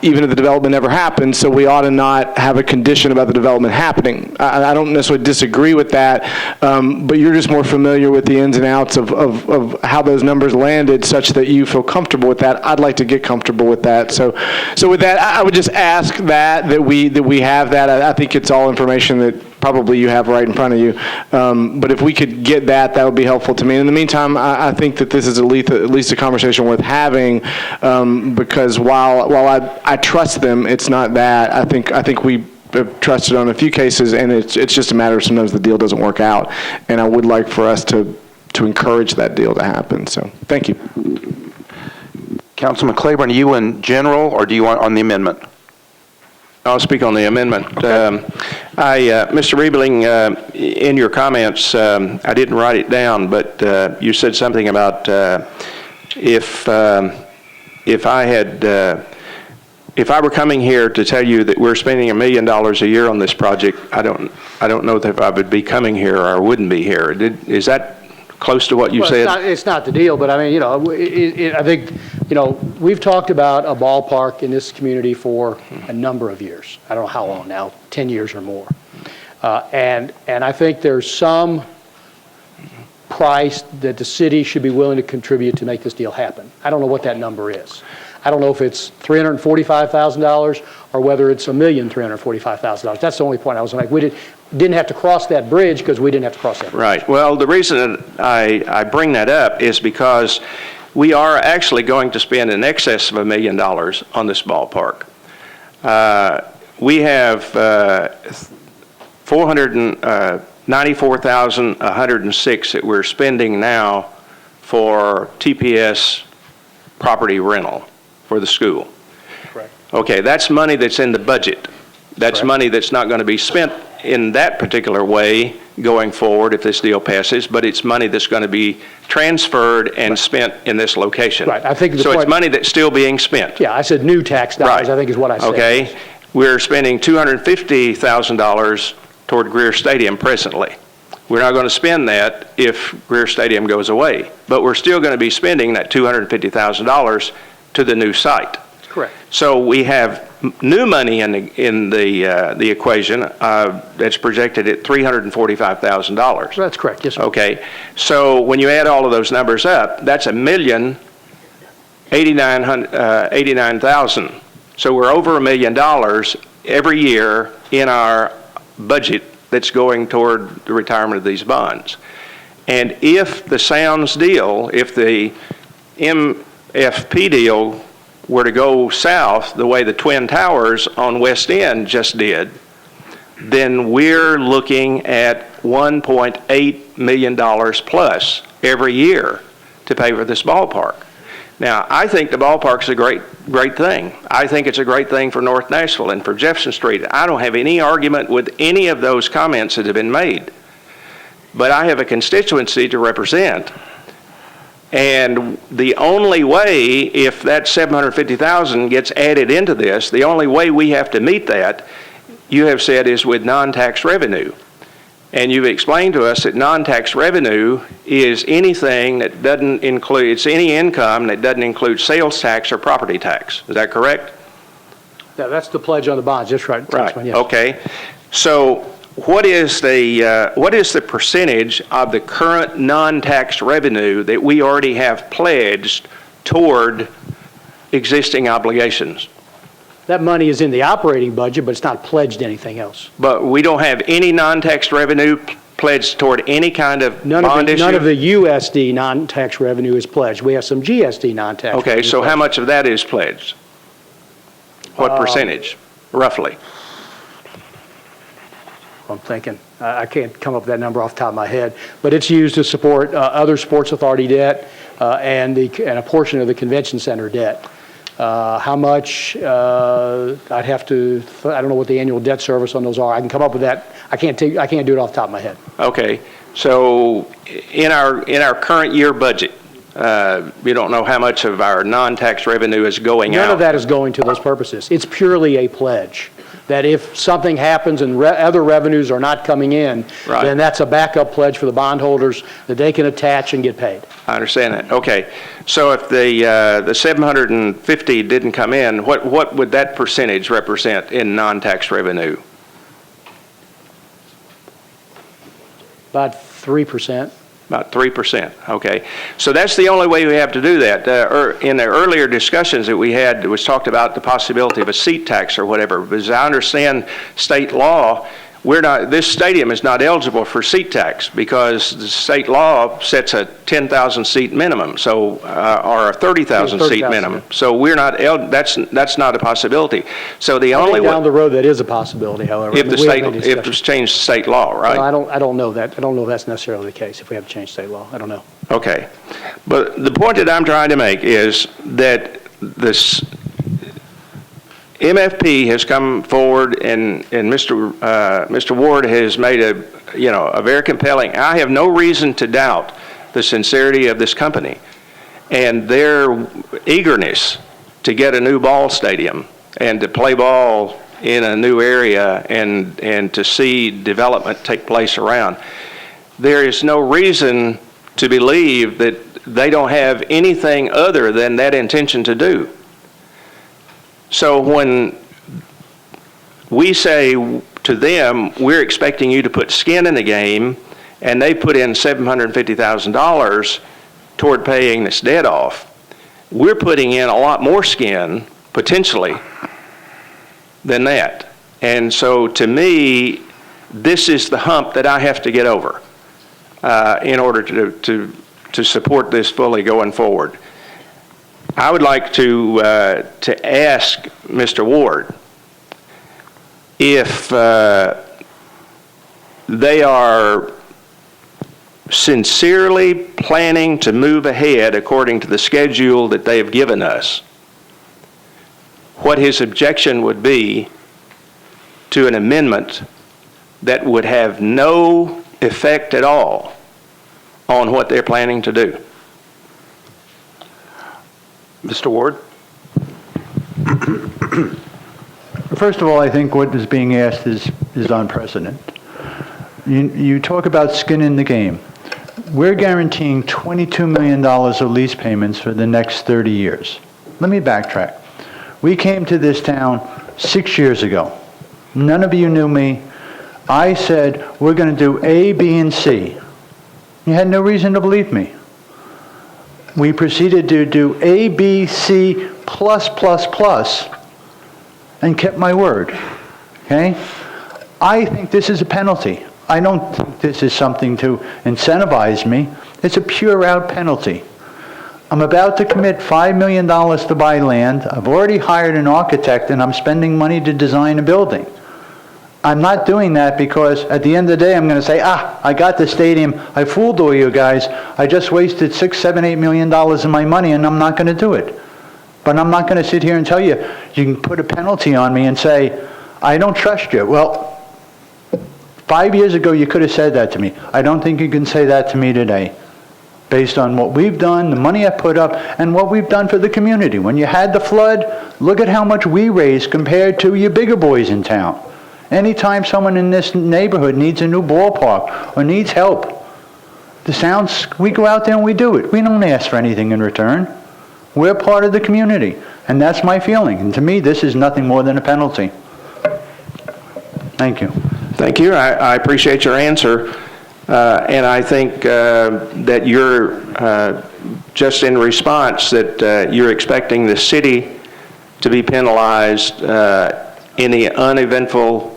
even if the development never happens, so we ought to not have a condition about the development happening. I don't necessarily disagree with that, but you're just more familiar with the ins and outs of how those numbers landed such that you feel comfortable with that. I'd like to get comfortable with that. So with that, I would just ask that we have that. I think it's all information that probably you have right in front of you. But if we could get that would be helpful to me. In the meantime, I think that this is at least a conversation worth having, because while I trust them, it's not that. I think we have trusted on a few cases, and it's just a matter of sometimes the deal doesn't work out. And I would like for us to encourage that deal to happen. So thank you. Councilman Claiborne, are you in general, or do you want on the amendment? I'll speak on the amendment. Mr. Riebling, in your comments, I didn't write it down, but you said something about if I were coming here to tell you that we're spending $1 million a year on this project, I don't know if I would be coming here or wouldn't be here. Is that close to what you said? It's not the deal, but I mean, I think, we've talked about a ballpark in this community for a number of years. I don't know how long now, 10 years or more. And I think there's some price that the city should be willing to contribute to make this deal happen. I don't know what that number is. I don't know if it's $345,000 or whether it's $1,345,000. That's the only point I was making. We didn't have to cross that bridge because we didn't have to cross that bridge. Right. Well, the reason I bring that up is because we are actually going to spend in excess of $1 million on this ballpark. We have $494,106 that we're spending now for TPS property rental for the school. Correct. Okay, that's money that's in the budget. That's Correct. money that's not going to be spent in that particular way going forward if this deal passes, but it's money that's going to be transferred and spent in this location. Right. I think so it's money that's still being spent. Yeah, I said new tax dollars, Right. I think is what I said. Okay. We're spending $250,000 toward Greer Stadium presently. We're not going to spend that if Greer Stadium goes away, but we're still going to be spending that $250,000 to the new site. Correct. So we have new money in the equation that's projected at $345,000. That's correct, yes, sir. Okay, so when you add all of those numbers up, that's $1,089,000. So we're over $1 million every year in our budget that's going toward the retirement of these bonds. And if the Sounds deal, if the MFP deal were to go south the way the Twin Towers on West End just did, then we're looking at $1.8 million plus every year to pay for this ballpark. Now, I think the ballpark's a great thing. I think it's a great thing for North Nashville and for Jefferson Street. I don't have any argument with any of those comments that have been made. But I have a constituency to represent. And the only way, if that $750,000 gets added into this, the only way we have to meet that, you have said, is with non-tax revenue. And you've explained to us that non-tax revenue is anything that doesn't include, it's any income that doesn't include sales tax or property tax. Is that correct? Yeah, that's the pledge on the bonds, that's right. Right, Yes. okay. So what is the percentage of the current non-tax revenue that we already have pledged toward existing obligations? That money is in the operating budget, but it's not pledged to anything else. But we don't have any non-tax revenue pledged toward any kind of bond issue? None of the USD non-tax revenue is pledged. We have some GSD non-tax. Okay, so how much of that is pledged? What percentage, roughly? I'm thinking. I can't come up with that number off the top of my head, but it's used to support other Sports Authority debt and a portion of the Convention Center debt. How much, I'd have to, I don't know what the annual debt service on those are. I can come up with that. I can't do it off the top of my head. Okay, so in our current year budget, you don't know how much of our non-tax revenue is going out? None of that is going to those purposes. It's purely a pledge that if something happens and other revenues are not coming in, Right. then that's a backup pledge for the bondholders that they can attach and get paid. I understand that. Okay, so if the 750 didn't come in, what would that percentage represent in non-tax revenue? About 3%. About 3%, okay. So that's the only way we have to do that. In the earlier discussions that we had, it was talked about the possibility of a seat tax or whatever. But as I understand state law, this stadium is not eligible for seat tax because the state law sets a 10,000 seat minimum, so or a 30,000 seat minimum. So we're not that's not a possibility. So the only way down the road that is a possibility, however. if it's changed state law, right? Well, I don't know that. I don't know if that's necessarily the case if we have to change state law. I don't know. Okay, but the point that I'm trying to make is that this MFP has come forward, and Mr. Ward has made a very compelling. I have no reason to doubt the sincerity of this company and their eagerness to get a new ball stadium and to play ball in a new area and to see development take place around. There is no reason to believe that they don't have anything other than that intention to do. So when we say to them, we're expecting you to put skin in the game, and they put in $750,000 toward paying this debt off, we're putting in a lot more skin, potentially, than that. And so to me, this is the hump that I have to get over in order to support this fully going forward. I would like to ask Mr. Ward if they are sincerely planning to move ahead according to the schedule that they have given us, what his objection would be to an amendment that would have no effect at all on what they're planning to do. Mr. Ward? First of all, I think what is being asked is unprecedented. You talk about skin in the game. We're guaranteeing $22 million of lease payments for the next 30 years. Let me backtrack. We came to this town 6 years ago. None of you knew me. I said, we're going to do A, B, and C. You had no reason to believe me. We proceeded to do A, B, C, plus, and kept my word. Okay? I think this is a penalty. I don't think this is something to incentivize me. It's a pure-out penalty. I'm about to commit $5 million to buy land. I've already hired an architect, and I'm spending money to design a building. I'm not doing that because at the end of the day, I'm going to say, I got the stadium. I fooled all you guys. I just wasted $6, $7, $8 million of my money, and I'm not going to do it. But I'm not going to sit here and tell you, you can put a penalty on me and say, I don't trust you. Well, 5 years ago, you could have said that to me. I don't think you can say that to me today, based on what we've done, the money I put up, and what we've done for the community. When you had the flood, look at how much we raised compared to your bigger boys in town. Anytime someone in this neighborhood needs a new ballpark or needs help, we go out there and we do it. We don't ask for anything in return. We're part of the community, and that's my feeling. And to me, this is nothing more than a penalty. Thank you. Thank you. I appreciate your answer. And I think that you're just in response that you're expecting the city to be penalized in the uneventful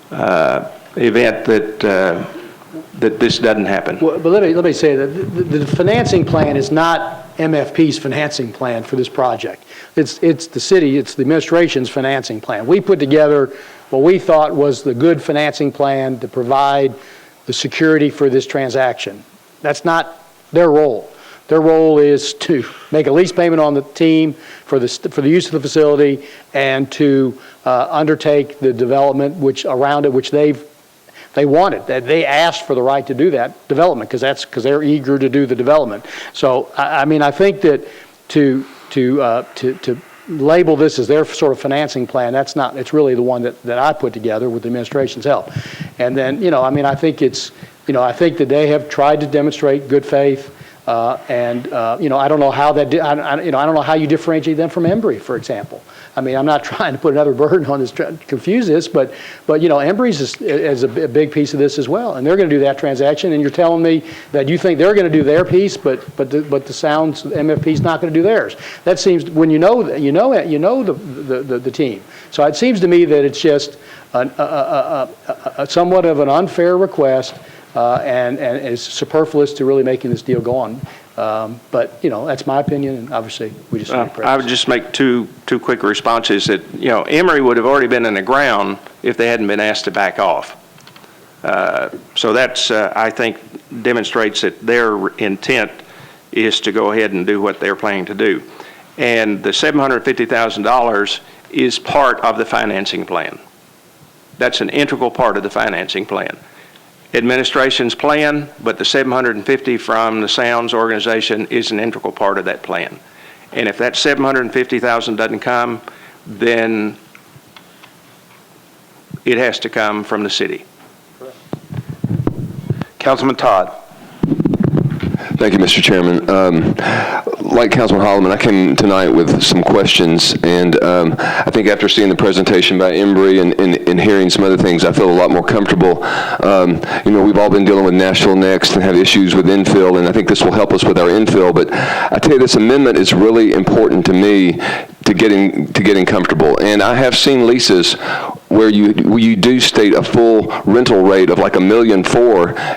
event that this doesn't happen. Well, but let me say that the financing plan is not MFP's financing plan for this project. It's the city, it's the administration's financing plan. We put together what we thought was the good financing plan to provide the security for this transaction. That's not their role. Their role is to make a lease payment on the team for the use of the facility and to undertake the development around it, which they wanted. That they asked for the right to do that development because they're eager to do the development. So I mean, I think that to label this as their sort of financing plan, that's not. It's really the one that I put together with the administration's help. And then I mean, I think I think that they have tried to demonstrate good faith. I don't know how I don't know how you differentiate them from Embry, for example. I mean, I'm not trying to put another burden on this, confuse this, but Embry's is a big piece of this as well, and they're going to do that transaction. And you're telling me that you think they're going to do their piece, but the Sounds MFP's not going to do theirs. That seems when you know the team. So it seems to me that it's just a somewhat of an unfair request. And it's superfluous to really making this deal go on. But that's my opinion, and obviously we just. I would just make two quick responses. That Emory would have already been in the ground if they hadn't been asked to back off. So that's I think demonstrates that their intent is to go ahead and do what they're planning to do, and the $750,000 is part of the financing plan. That's an integral part of the financing plan. Administration's plan, but the $750 from the Sounds organization is an integral part of that plan. And if that $750,000 doesn't come, then it has to come from the city. Councilman Todd. Thank you, Mr. Chairman. Like Councilman Holloman, I came tonight with some questions, and I think after seeing the presentation by Embry and hearing some other things, I feel a lot more comfortable. We've all been dealing with Nashville Next and have issues with infill, and I think this will help us with our infill. But I tell you, this amendment is really important to me to getting comfortable. And I have seen leases where you do state a full rental rate of like $1.4 million,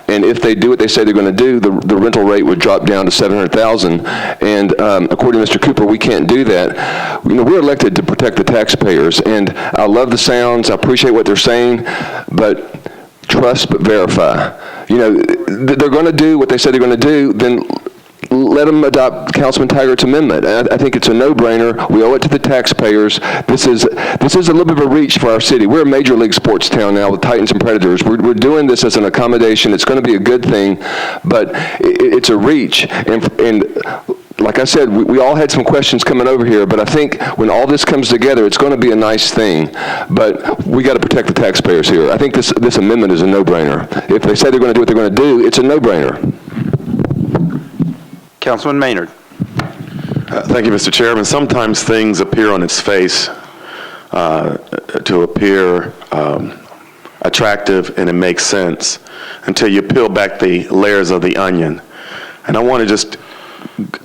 and if they do what they say they're going to do, the rental rate would drop down to $700,000. And according to Mr. Cooper, we can't do that. We're elected to protect the taxpayers, and I love the Sounds. I appreciate what they're saying, but trust but verify. They're going to do what they say they're going to do. Then let them adopt Councilman Taggart's amendment. I think it's a no-brainer. We owe it to the taxpayers. This is a little bit of a reach for our city. We're a major league sports town now with Titans and Predators. We're doing this as an accommodation. It's going to be a good thing, but it's a reach. And like I said, we all had some questions coming over here, but I think when all this comes together, it's going to be a nice thing. But we got to protect the taxpayers here. I think this amendment is a no-brainer. If they say they're going to do what they're going to do, it's a no-brainer. Councilman Maynard. Thank you, Mr. Chairman. Sometimes things appear on its face to appear attractive and it makes sense until you peel back the layers of the onion. And I want to just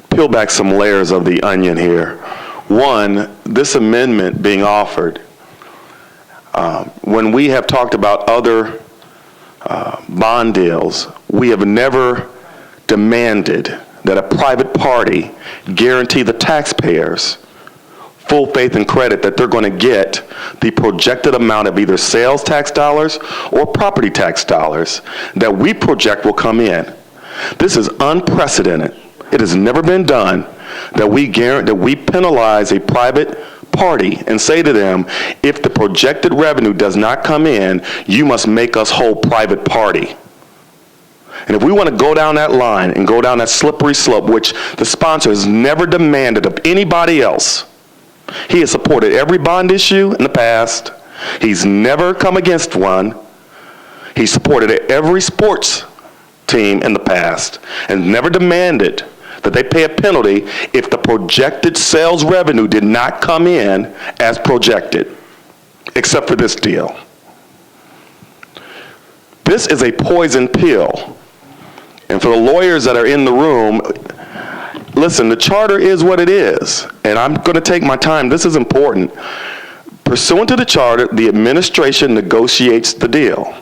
peel back some layers of the onion here. One, this amendment being offered, when we have talked about other bond deals, we have never demanded that a private party guarantee the taxpayers full faith and credit that they're going to get the projected amount of either sales tax dollars or property tax dollars that we project will come in. This is unprecedented. It has never been done that we penalize a private party and say to them, if the projected revenue does not come in, you must make us whole, private party. And if we want to go down that line and go down that slippery slope, which the sponsor has never demanded of anybody else, he has supported every bond issue in the past. He's never come against one. He supported every sports team in the past and never demanded that they pay a penalty if the projected sales revenue did not come in as projected, except for this deal. This is a poison pill. And for the lawyers that are in the room, listen, the charter is what it is, and I'm going to take my time. This is important. Pursuant to the charter, the administration negotiates the deal.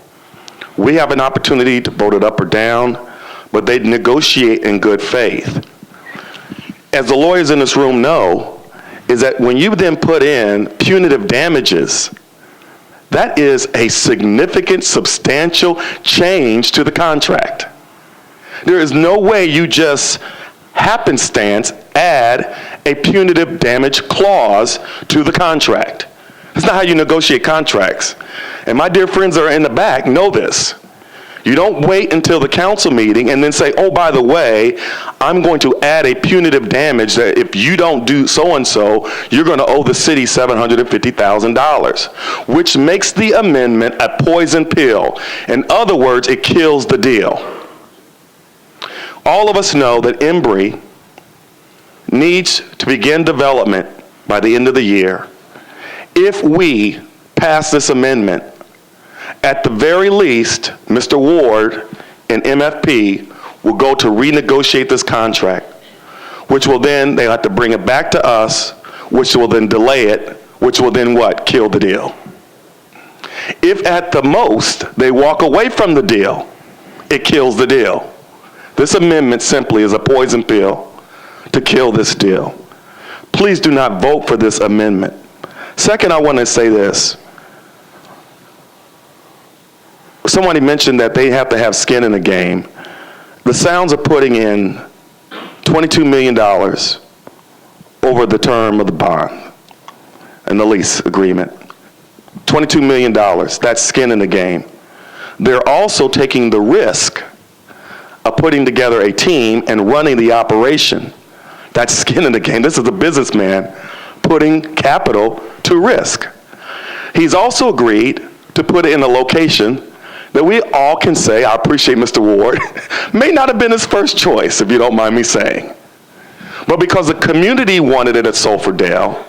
We have an opportunity to vote it up or down, but they negotiate in good faith. As the lawyers in this room know, is that when you then put in punitive damages, that is a significant, substantial change to the contract. There is no way you just happenstance add a punitive damage clause to the contract. That's not how you negotiate contracts. And my dear friends that are in the back know this. You don't wait until the council meeting and then say, oh, by the way, I'm going to add a punitive damage that if you don't do so-and-so, you're going to owe the city $750,000, which makes the amendment a poison pill. In other words, it kills the deal. All of us know that Embry needs to begin development by the end of the year. If we pass this amendment, at the very least, Mr. Ward and MFP will go to renegotiate this contract, which will then, they have to bring it back to us, which will then delay it, which will then what? Kill the deal. If at the most they walk away from the deal, it kills the deal. This amendment simply is a poison pill to kill this deal. Please do not vote for this amendment. Second, I want to say this. Somebody mentioned that they have to have skin in the game. The Sounds are putting in $22 million over the term of the bond and the lease agreement. $22 million, that's skin in the game. They're also taking the risk of putting together a team and running the operation. That's skin in the game. This is a businessman putting capital to risk. He's also agreed to put it in a location that we all can say, I appreciate Mr. Ward, may not have been his first choice, if you don't mind me saying. But because the community wanted it at Sulphurdale,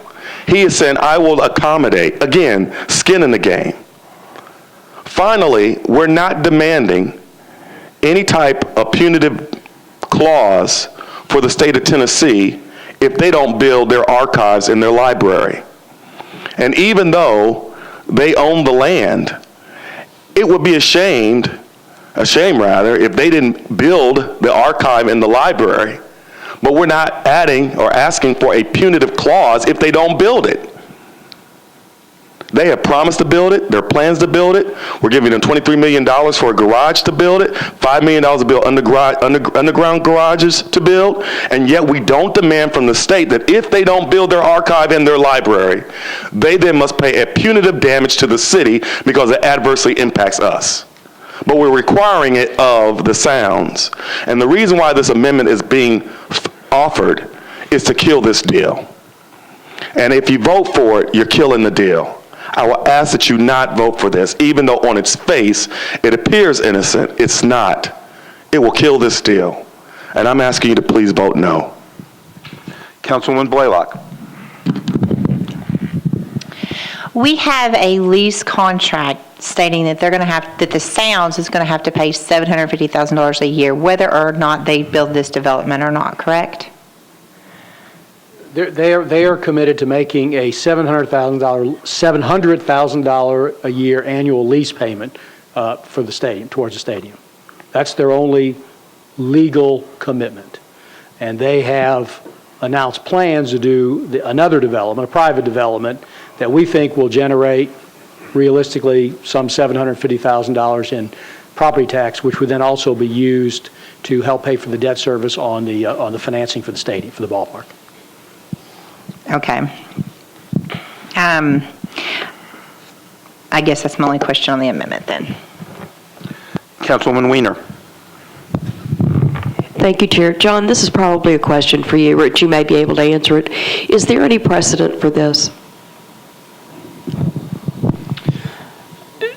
he is saying, I will accommodate. Again, skin in the game. Finally, we're not demanding any type of punitive clause for the state of Tennessee if they don't build their archives in their library. And even though they own the land, it would be a shame if they didn't build the archive in the library, but we're not adding or asking for a punitive clause if they don't build it. They have promised to build it, their plans to build it. We're giving them $23 million for a garage to build it, $5 million to build underground garages to build, and yet we don't demand from the state that if they don't build their archive in their library, they then must pay a punitive damage to the city because it adversely impacts us. But we're requiring it of the Sounds. And the reason why this amendment is being offered is to kill this deal. And if you vote for it, you're killing the deal. I will ask that you not vote for this, even though on its face it appears innocent. It's not. It will kill this deal. And I'm asking you to please vote no. Councilwoman Blaylock. We have a lease contract stating that that the Sounds is going to have to pay $750,000 a year, whether or not they build this development or not, correct? They are committed to making a $700,000 a year annual lease payment for the stadium, towards the stadium. That's their only legal commitment. And they have announced plans to do another development, a private development, that we think will generate realistically some $750,000 in property tax, which would then also be used to help pay for the debt service on the financing for the stadium, for the ballpark. Okay. I guess that's my only question on the amendment then. Councilwoman Weiner. Thank you, Chair. John, this is probably a question for you. Rich, you may be able to answer it. Is there any precedent for this?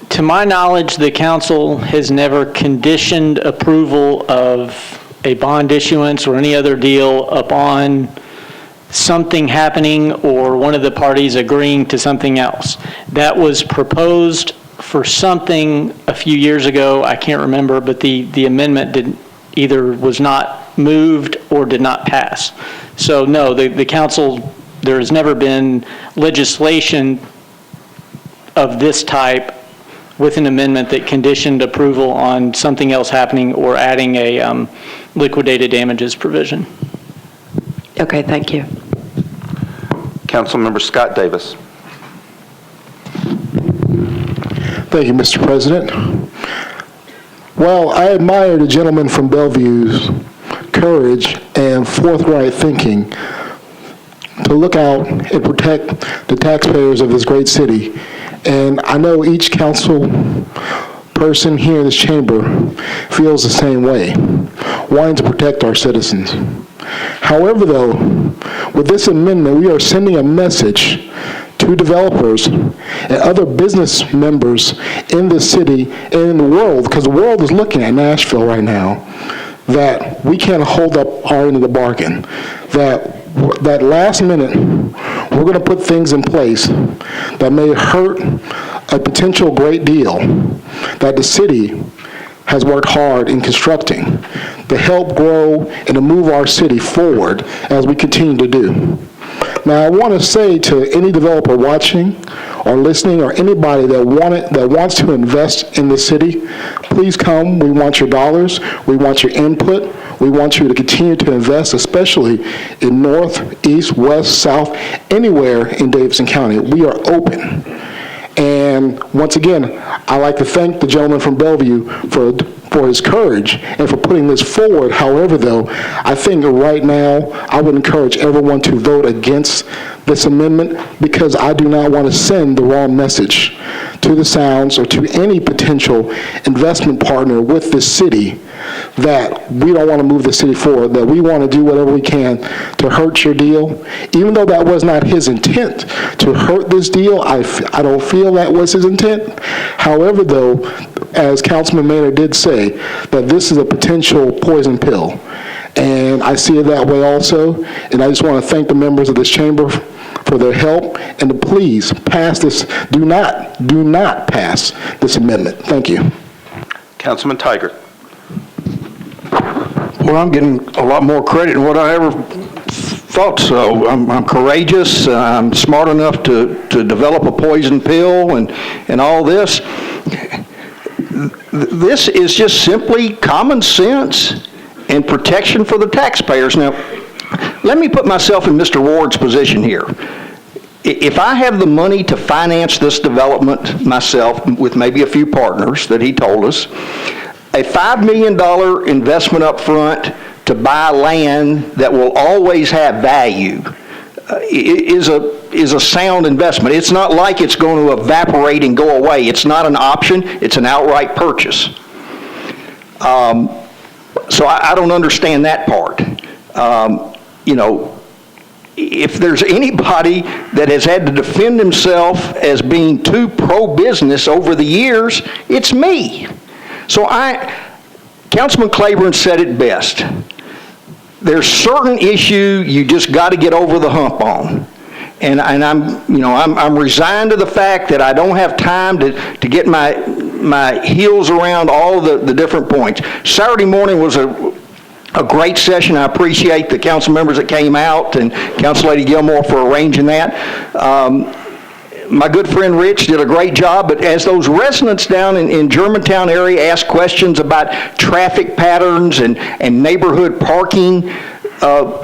To my knowledge, the council has never conditioned approval of a bond issuance or any other deal upon something happening or one of the parties agreeing to something else. That was proposed for something a few years ago, I can't remember, but the amendment either was not moved or did not pass. So no, the council, there has never been legislation of this type with an amendment that conditioned approval on something else happening or adding a liquidated damages provision. Okay, thank you. Councilmember Scott Davis. Thank you, Mr. President. Well, I admire the gentleman from Bellevue's courage and forthright thinking to look out and protect the taxpayers of this great city. And I know each council person here in this chamber feels the same way, wanting to protect our citizens. However, though, with this amendment, we are sending a message to developers and other business members in the city and in the world, because the world is looking at Nashville right now, that we can't hold up our end of the bargain, that last minute we're going to put things in place that may hurt a potential great deal that the city has worked hard in constructing to help grow and to move our city forward as we continue to do. Now, I want to say to any developer watching or listening or anybody that wants to invest in the city, please come. We want your dollars. We want your input. We want you to continue to invest, especially in north, east, west, south, anywhere in Davidson County. We are open. And once again, I'd like to thank the gentleman from Bellevue for his courage and for putting this forward. However, though, I think right now I would encourage everyone to vote against this amendment because I do not want to send the wrong message to the Sounds or to any potential investment partner with this city that we don't want to move the city forward, that we want to do whatever we can to hurt your deal. Even though that was not his intent to hurt this deal, I don't feel that was his intent. However, though, as Councilman Maynard did say, that this is a potential poison pill. And I see it that way also. And I just want to thank the members of this chamber for their help and to please pass this. Do not pass this amendment. Thank you. Councilman Tigert. Well, I'm getting a lot more credit than what I ever thought so. I'm courageous. I'm smart enough to develop a poison pill and all this. This is just simply common sense and protection for the taxpayers. Now, let me put myself in Mr. Ward's position here. If I have the money to finance this development myself with maybe a few partners that he told us, a $5 million investment up front to buy land that will always have value is a sound investment. It's not like it's going to evaporate and go away. It's not an option. It's an outright purchase. So I don't understand that part. If there's anybody that has had to defend himself as being too pro-business over the years, it's me. So Councilman Claiborne said it best. there's certain issue you just got to get over the hump on. And I'm resigned to the fact that I don't have time to get my heels around all the different points. Saturday morning was a great session. I appreciate the council members that came out and Council Lady Gilmore for arranging that. My good friend Rich did a great job, but as those residents down in Germantown area asked questions about traffic patterns and neighborhood parking,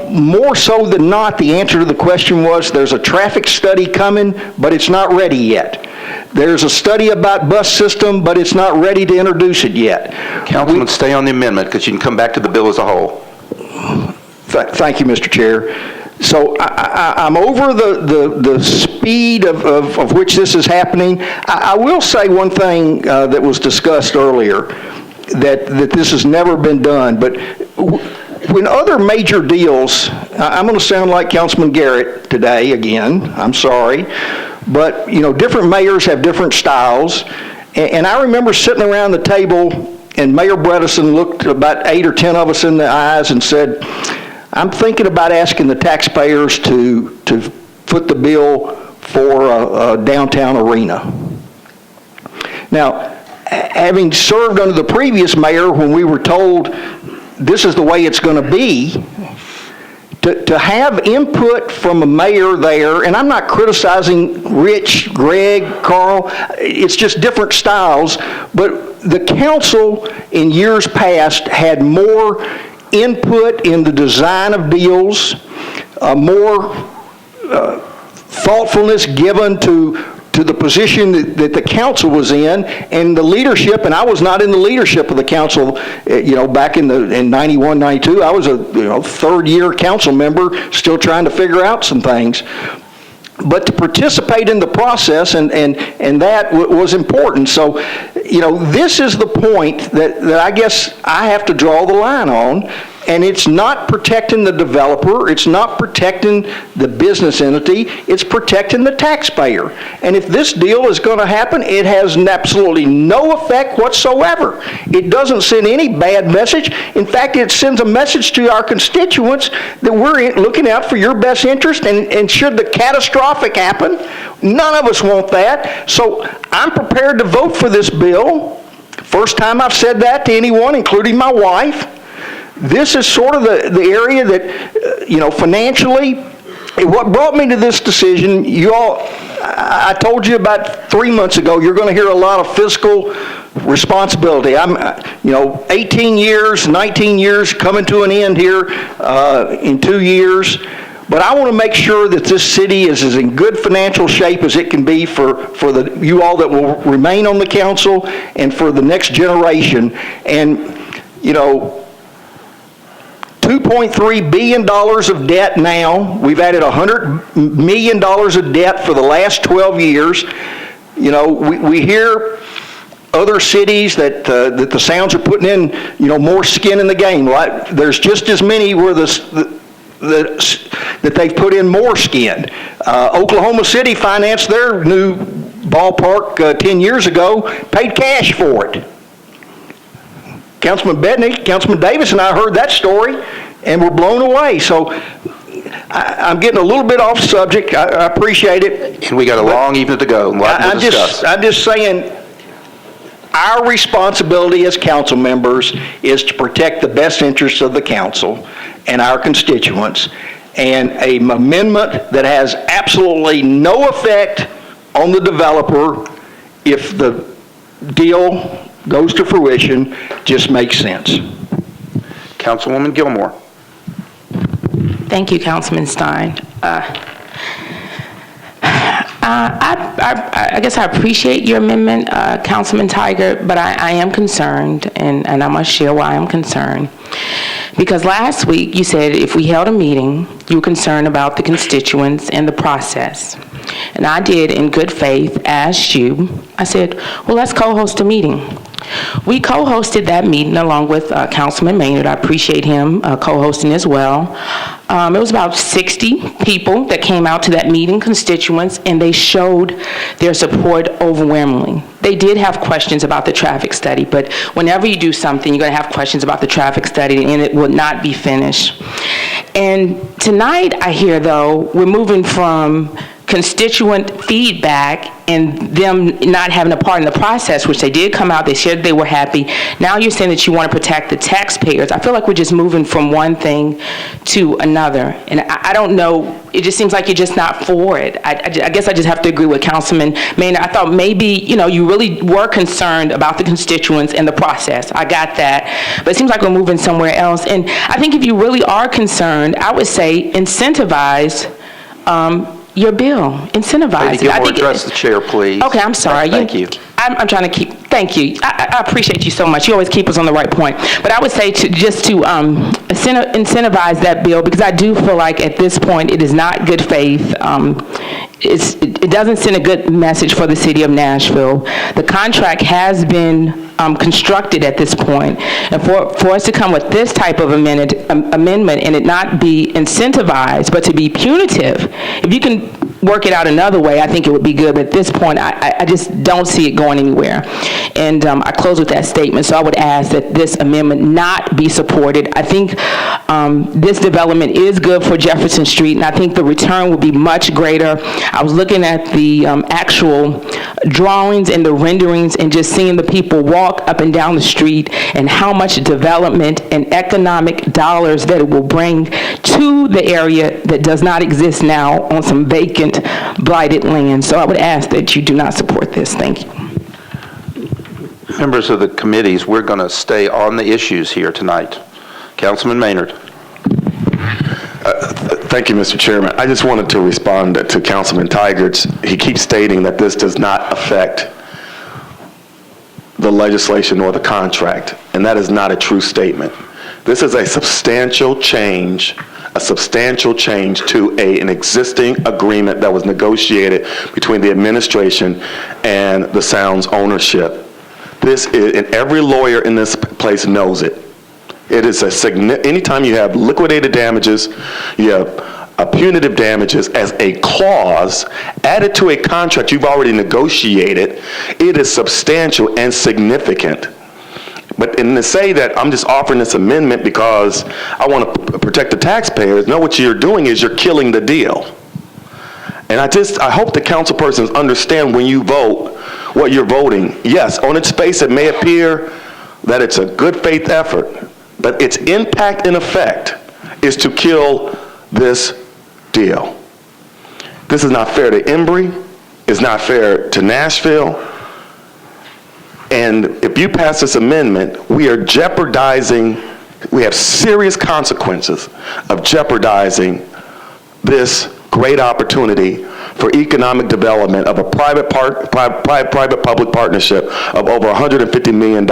more so than not, the answer to the question was there's a traffic study coming, but it's not ready yet. There's a study about bus system, but it's not ready to introduce it yet. Councilman, stay on the amendment because you can come back to the bill as a whole. Thank you, Mr. Chair. So I'm over the speed of which this is happening. I will say one thing that was discussed earlier, that this has never been done, but when other major deals, I'm going to sound like Councilman Garrett today again, I'm sorry, but different mayors have different styles, and I remember sitting around the table and Mayor Bredesen looked about 8 or 10 of us in the eyes and said, I'm thinking about asking the taxpayers to foot the bill for a downtown arena. Now, having served under the previous mayor when we were told this is the way it's going to be, to have input from a mayor there, and I'm not criticizing Rich, Greg, Carl, it's just different styles, but the council in years past had more input in the design of deals, more thoughtfulness given to the position that the council was in, and the leadership, and I was not in the leadership of the council, back in 91, 92. I was a third-year council member still trying to figure out some things. But to participate in the process, and that was important. So, this is the point that I guess I have to draw the line on, and it's not protecting the developer, it's not protecting the business entity, it's protecting the taxpayer. And if this deal is going to happen, it has absolutely no effect whatsoever. It doesn't send any bad message. In fact, it sends a message to our constituents that we're looking out for your best interest, and should the catastrophic happen, none of us want that. So I'm prepared to vote for this bill. First time I've said that to anyone, including my wife. This is sort of the area that, financially, what brought me to this decision, I told you about 3 months ago, you're going to hear a lot of fiscal responsibility. I'm, 18 years, 19 years, coming to an end here in 2 years. But I want to make sure that this city is as in good financial shape as it can be for you all that will remain on the council and for the next generation. And, $2.3 billion of debt now. We've added $100 million of debt for the last 12 years. We hear other cities that the Sounds are putting in, more skin in the game. Right? There's just as many where that they've put in more skin. Oklahoma City financed their new ballpark 10 years ago, paid cash for it. Councilman Bednick, Councilman Davis, and I heard that story, and were blown away. So I'm getting a little bit off subject. I appreciate it. And we got a long evening to go. I'm just saying, our responsibility as council members is to protect the best interests of the council and our constituents. And an amendment that has absolutely no effect on the developer, if the deal goes to fruition, just makes sense. Councilwoman Gilmore. Thank you, Councilman Stein. I guess I appreciate your amendment, Councilman Tiger, but I am concerned, and I must share why I'm concerned. Because last week you said if we held a meeting, you were concerned about the constituents and the process. And I did, in good faith, ask you, I said, well, let's co-host a meeting. We co-hosted that meeting along with Councilman Maynard. I appreciate him co-hosting as well. It was about 60 people that came out to that meeting, constituents, and they showed their support overwhelmingly. They did have questions about the traffic study, but whenever you do something, you're going to have questions about the traffic study, and it will not be finished. And tonight, I hear, though, we're moving from constituent feedback and them not having a part in the process, which they did come out, they said they were happy. Now you're saying that you want to protect the taxpayers. I feel like we're just moving from one thing to another. And I don't know, it just seems like you're just not for it. I guess I just have to agree with Councilman Maynard. I thought maybe, you really were concerned about the constituents and the process. I got that. But it seems like we're moving somewhere else. And I think if you really are concerned, I would say incentivize your bill. Incentivize Lady Gilmore, address the chair, please. Okay, I'm sorry. Thank you. I'm trying to thank you. I appreciate you so much. You always keep us on the right point. But I would say to incentivize that bill, because I do feel like at this point it is not good faith. It doesn't send a good message for the city of Nashville. The contract has been constructed at this point, and for us to come with this type of amendment and it not be incentivized, but to be punitive, if you can work it out another way, I think it would be good. But at this point, I just don't see it going anywhere. And I close with that statement. So I would ask that this amendment not be supported. I think this development is good for Jefferson Street, and I think the return will be much greater. I was looking at the actual drawings and the renderings and just seeing the people walk up and down the street and how much development and economic dollars that it will bring to the area that does not exist now on some vacant, blighted land. So I would ask that you do not support this. Thank you. Members of the committees, we're going to stay on the issues here tonight. Councilman Maynard. Thank you, Mr. Chairman. I just wanted to respond to Councilman Tigard's. He keeps stating that this does not affect the legislation or the contract, and that is not a true statement. This is a substantial change to an existing agreement that was negotiated between the administration and the Sounds ownership. This is, and every lawyer in this place knows it. It is anytime you have liquidated damages, you have punitive damages as a clause added to a contract you've already negotiated, it is substantial and significant. But to say that I'm just offering this amendment because I want to protect the taxpayers, no, what you're doing is you're killing the deal. And I hope the council persons understand when you vote what you're voting. Yes, on its face it may appear that it's a good faith effort, but its impact and effect is to kill this deal. This is not fair to Embry, it's not fair to Nashville, and if you pass this amendment, we are jeopardizing, we have serious consequences of jeopardizing this great opportunity for economic development of a private-public partnership of over $150 million.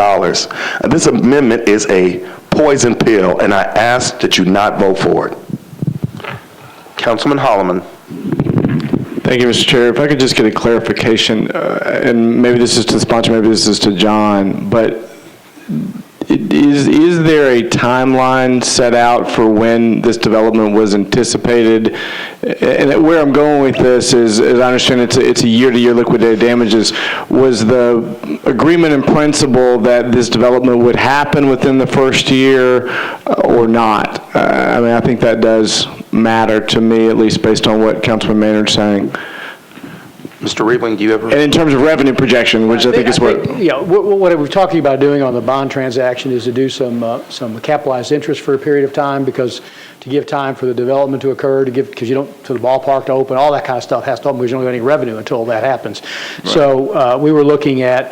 This amendment is a poison pill, and I ask that you not vote for it. Councilman Holloman. Thank you, Mr. Chair. If I could just get a clarification, and maybe this is to the sponsor, maybe this is to John, but is there a timeline set out for when this development was anticipated? And where I'm going with this is, as I understand it's a year-to-year liquidated damages. Was the agreement in principle that this development would happen within the first year or not? I mean, I think that does matter to me, at least based on what Councilman Maynard's saying. Mr. Riebling, do you ever? And in terms of revenue projection, which I think is what... Yeah, what we're talking about doing on the bond transaction is to do some capitalized interest for a period of time, because to give time for the development to occur, because you don't, to the ballpark to open, all that kind of stuff has to open, because you don't get any revenue until that happens. Right. So we were looking at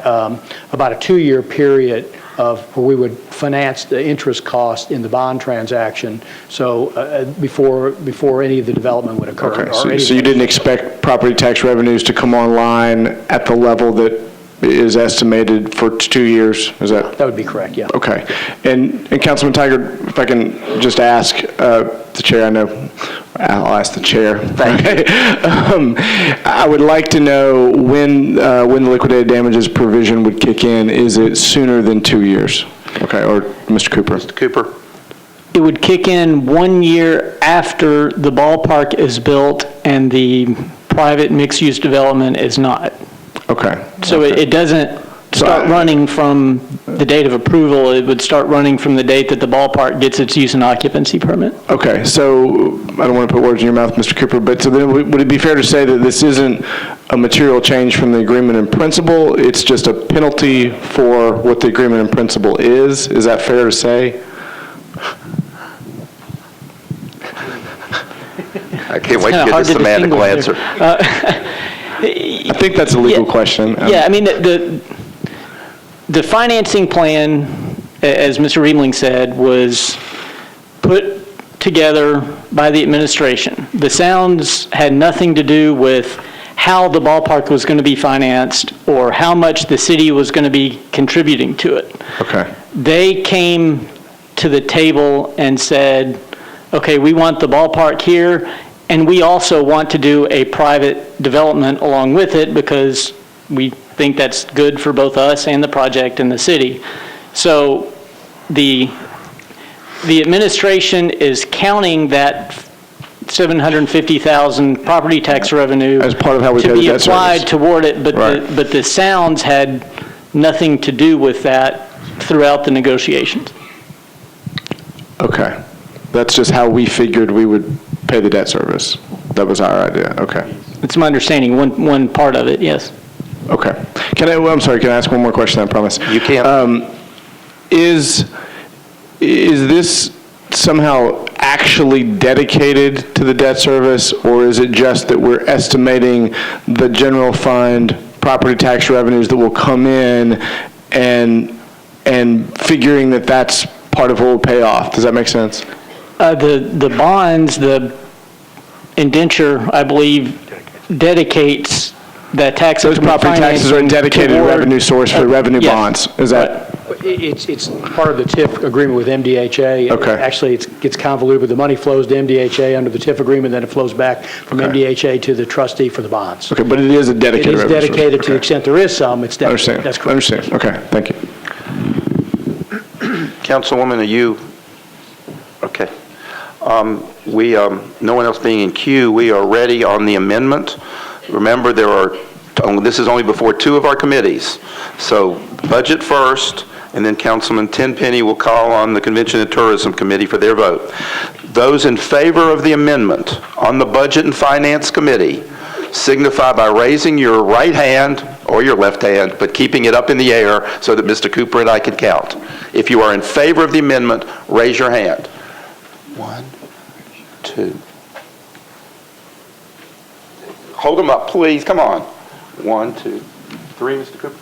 about a 2-year period of where we would finance the interest cost in the bond transaction, so before any of the development would occur. Okay, so you didn't expect property tax revenues to come online at the level that is estimated for 2 years? Is that? That would be correct, yeah. Okay. And Councilman Tigard, if I can just ask the chair, I know I'll ask the chair. Thank you. I would like to know when the liquidated damages provision would kick in. Is it sooner than 2 years? Okay, or Mr. Cooper? Mr. Cooper. It would kick in 1 year after the ballpark is built and the private mixed-use development is not. Okay. So okay. it doesn't start running from the date of approval. It would start running from the date that the ballpark gets its use and occupancy permit. Okay, so I don't want to put words in your mouth, Mr. Cooper, but so then would it be fair to say that this isn't a material change from the agreement in principle? It's just a penalty for what the agreement in principle is? Is that fair to say? I can't wait to get this semantical answer. I think that's a legal question. Yeah, I mean, the financing plan, as Mr. Riebling said, was put together by the administration. The Sounds had nothing to do with how the ballpark was going to be financed or how much the city was going to be contributing to it. Okay. They came to the table and said, okay, we want the ballpark here, and we also want to do a private development along with it because we think that's good for both us and the project and the city. So the administration is counting that $750,000 property tax revenue as part of how we pay the debt service. To be applied toward it, but Right. but the Sounds had nothing to do with that throughout the negotiations. Okay. That's just how we figured we would pay the debt service. That was our idea. Okay. It's my understanding, one part of it, yes. Okay. I'm sorry, can I ask one more question, I promise? You can. Is this somehow actually dedicated to the debt service, or is it just that we're estimating the general fund property tax revenues that will come in and figuring that that's part of what will pay off? Does that make sense? The bonds, the indenture, I believe, dedicates that tax. Those property taxes are a dedicated revenue source for revenue bonds. Is that? It's part of the TIF agreement with MDHA. Okay. Actually, it gets convoluted, but the money flows to MDHA under the TIF agreement, then it flows back from MDHA to the trustee for the bonds. Okay, but it is a dedicated revenue source. It is dedicated to the Okay. extent there is some, it's dedicated. Understand. That's correct. Understand. Okay, thank you. Councilwoman, are you, okay. No one else being in queue, we are ready on the amendment. Remember, this is only before two of our committees. So budget first, and then Councilman Tenpenny will call on the Convention and Tourism Committee for their vote. Those in favor of the amendment on the Budget and Finance Committee signify by raising your right hand or your left hand, but keeping it up in the air so that Mr. Cooper and I can count. If you are in favor of the amendment, raise your hand. 1, 2. Hold them up, please. Come on. 1, 2, 3, Mr. Cooper.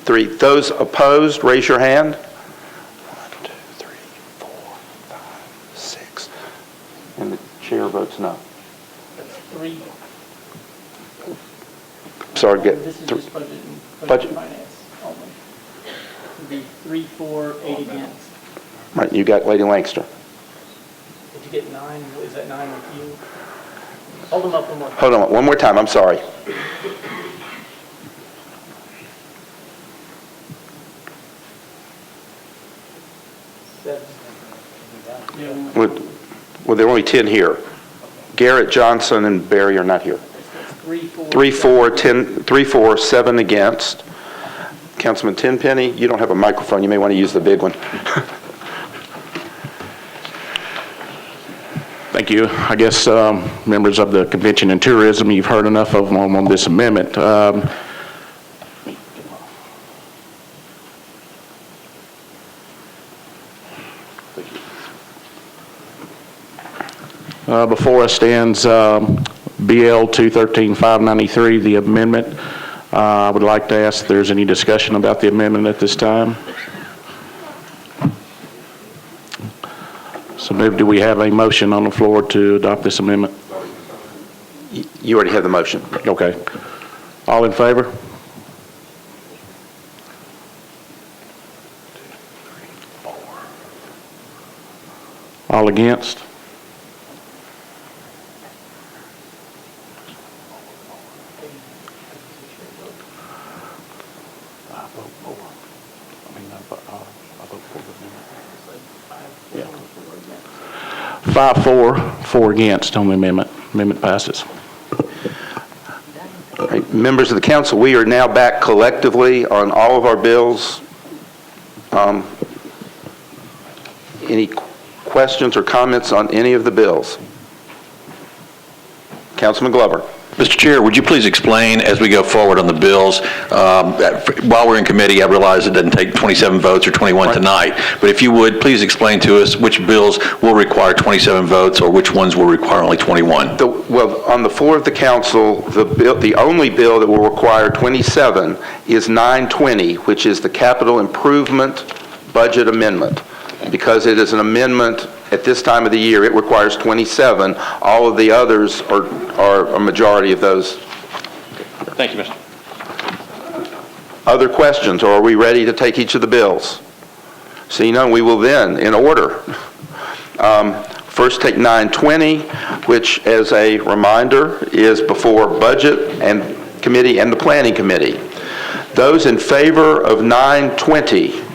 3. Those opposed, raise your hand. 1, 2, 3, 4, 5, 6. And the chair votes no. That's 3. Sorry, This is just budget and finance only. It would be 3, 4, 8 against. Right, you got Lady Lancaster. Did you get 9? Is that 9 with you? Hold them up one more time. Hold on, one more time, I'm sorry. Well, there are only 10 here. Garrett, Johnson, and Barry are not here. 3, 4, 10, 3, 4, 7 against. Councilman Tenpenny, you don't have a microphone. You may want to use the big one. Thank you. I guess members of the Convention and Tourism, you've heard enough of them on this amendment. Before us stands BL 213-593, the amendment. I would like to ask if there's any discussion about the amendment at this time. So do we have a motion on the floor to adopt this amendment? You already have the motion. Okay. All in favor? All against? Yeah. 5-4, 4 against on the amendment. Amendment passes. Right, members of the council, we are now back collectively on all of our bills. Any questions or comments on any of the bills? Councilman Glover. Mr. Chair, would you please explain as we go forward on the bills, while we're in committee, I realize it doesn't take 27 votes or 21 tonight, but if you would, please explain to us which bills will require 27 votes or which ones will require only 21. Well, on the floor of the council, the only bill that will require 27 is 920, which is the capital improvement budget amendment. Because it is an amendment at this time of the year, it requires 27. All of the others are a majority of those. Thank you, Mr. Other questions, or are we ready to take each of the bills? Seeing none, we will then, in order, first take 920, which, as a reminder, is before Budget and Committee and the Planning Committee. Those in favor of 920,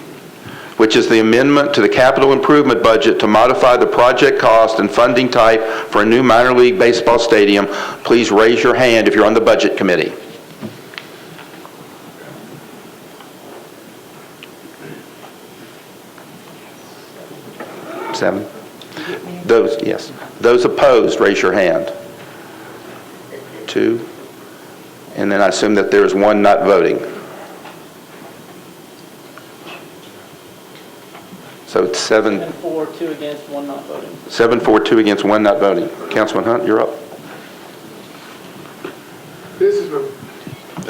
which is the amendment to the capital improvement budget to modify the project cost and funding type for a new minor league baseball stadium, please raise your hand if you're on the Budget Committee. Seven. Those, yes. Those opposed, raise your hand. Two. And then I assume that there is one not voting. So it's 7-4, 2 against, 1 not voting. 7-4, 2 against, 1 not voting. Councilman Hunt, you're up. This is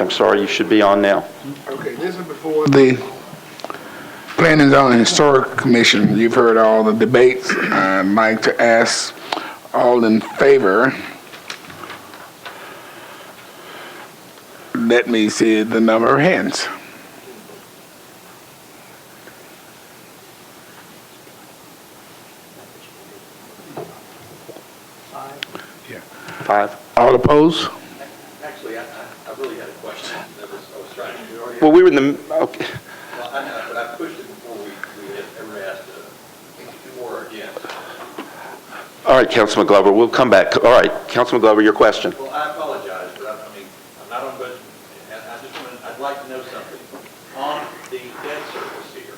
I'm sorry, you should be on now. okay. This is before the Planning and Zoning Historic Commission. You've heard all the debates. I'd like to ask all in favor. Let me see the number of hands. Five. All opposed? Actually, I really had a question. I was trying to do already. Well, we were in the, okay. Well, I know, but I pushed it before we had ever asked to do more again. All right, Councilman Glover, we'll come back. All right, Councilman Glover, your question. Well, I apologize, but I mean, I'm not on budget, and I'd like to know something. On the debt service here,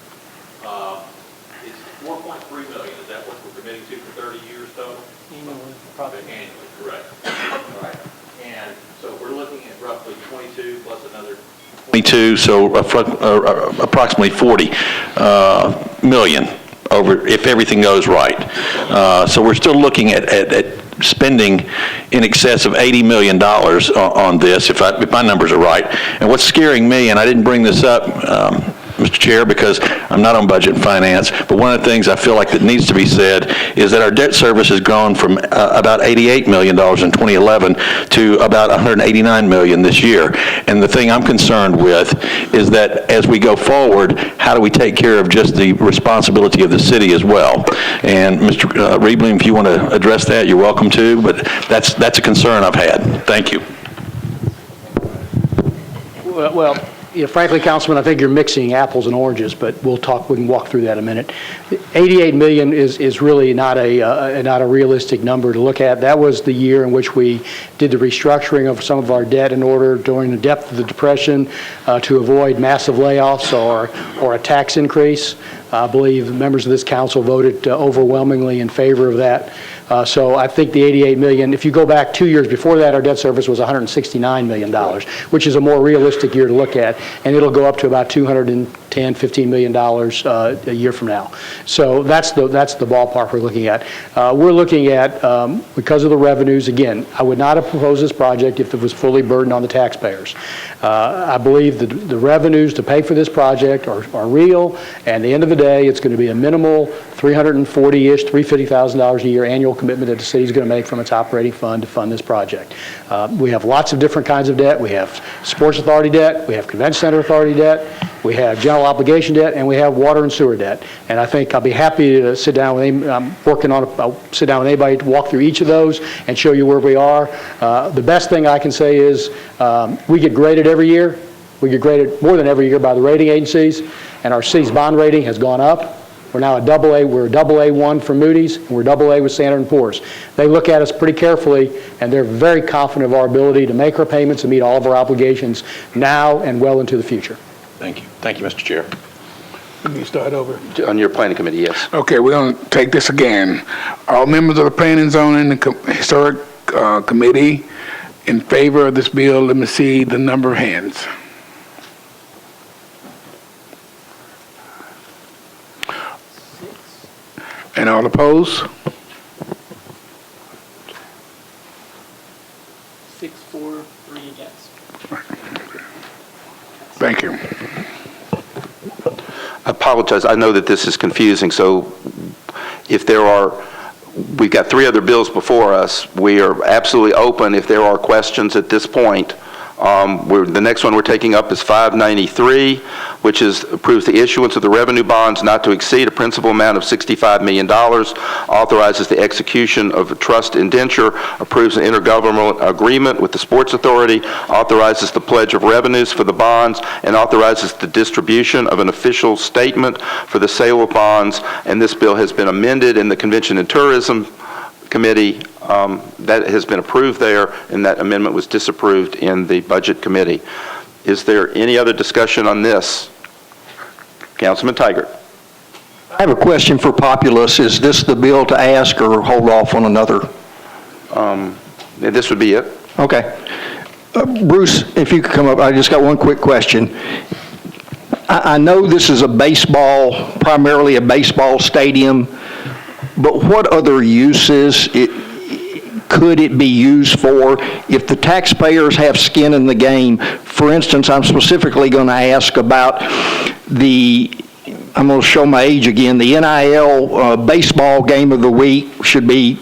it's 4.3 million, is that what we're committing to for 30 years total? Annually, Probably annually, correct. All right. And so we're looking at roughly 22 plus another 22, so approximately 40 million over if everything goes right. So we're still looking at spending in excess of $80 million on this, if my numbers are right. And what's scaring me, and I didn't bring this up, Mr. Chair, because I'm not on budget and finance, but one of the things I feel like that needs to be said is that our debt service has gone from about $88 million in 2011 to about $189 million this year. And the thing I'm concerned with is that as we go forward, how do we take care of just the responsibility of the city as well? And Mr. Riebling, if you want to address that, you're welcome to, but that's a concern I've had. Thank you. Well, yeah, frankly, Councilman, I think you're mixing apples and oranges, but we can walk through that in a minute. 88 million is really not a realistic number to look at. That was the year in which we did the restructuring of some of our debt in order during the depth of the Depression to avoid massive layoffs or a tax increase. I believe members of this council voted overwhelmingly in favor of that. So I think the 88 million, if you go back 2 years before that, our debt service was $169 million, which is a more realistic year to look at, and it'll go up to about $210–15 million a year from now. So that's the ballpark we're looking at. We're looking at, because of the revenues, again, I would not have proposed this project if it was fully burdened on the taxpayers. I believe the revenues to pay for this project are real, and at the end of the day, it's going to be a minimal $340-ish, $350,000 a year annual commitment that the city's going to make from its operating fund to fund this project. We have lots of different kinds of debt. We have Sports Authority debt, we have Convention Center Authority debt, we have general obligation debt, and we have water and sewer debt. And I think I'll be happy to sit down with I'll sit down with anybody to walk through each of those and show you where we are. The best thing I can say is we get graded every year. We get graded more than every year by the rating agencies, and our city's bond rating has gone up. We're now a AA. We're a AA1 for Moody's, and we're AA with Standard & Poor's. They look at us pretty carefully, and they're very confident of our ability to make our payments and meet all of our obligations now and well into the future. Thank you. Thank you, Mr. Chair. Let me start over. On your planning committee, yes. Okay, we're going to take this again. All members of the Planning and Zoning and Historic Committee in favor of this bill, let me see the number of hands. And all opposed? 6-4, 3 against. Thank you. I apologize. I know that this is confusing, so if we've got 3 other bills before us. We are absolutely open if there are questions at this point. The next one we're taking up is 593, which approves the issuance of the revenue bonds not to exceed a principal amount of $65 million, authorizes the execution of a trust indenture, approves an intergovernmental agreement with the Sports Authority, authorizes the pledge of revenues for the bonds, and authorizes the distribution of an official statement for the sale of bonds. And this bill has been amended in the Convention and Tourism Committee. That has been approved there, and that amendment was disapproved in the Budget Committee. Is there any other discussion on this? Councilman Tigert. I have a question for Populous. Is this the bill to ask or hold off on another? This would be it. Okay. Bruce, if you could come up, I just got one quick question. I know this is primarily a baseball stadium, but what other uses could it be used for if the taxpayers have skin in the game? For instance, I'm specifically going to ask about I'm going to show my age again, the NIL baseball game of the week should be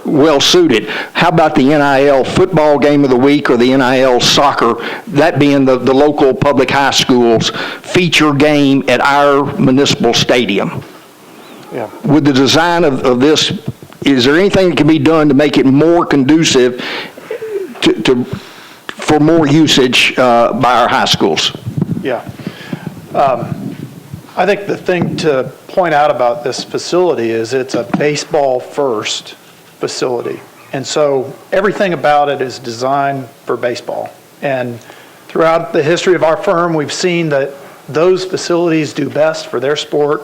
well suited. How about the NIL football game of the week or the NIL soccer, that being the local public high schools feature game at our municipal stadium? Yeah. With the design of this, is there anything that can be done to make it more conducive for more usage by our high schools? Yeah. I think the thing to point out about this facility is it's a baseball-first facility. And so everything about it is designed for baseball. And throughout the history of our firm, we've seen that those facilities do best for their sport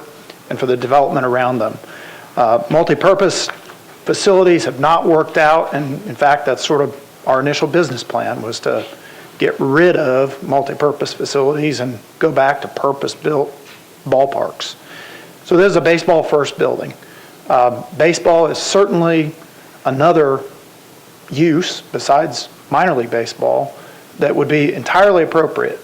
and for the development around them. Multi-purpose facilities have not worked out, and in fact, that's sort of our initial business plan, was to get rid of multi-purpose facilities and go back to purpose-built ballparks. So this is a baseball-first building. Baseball is certainly another use, besides minor league baseball, that would be entirely appropriate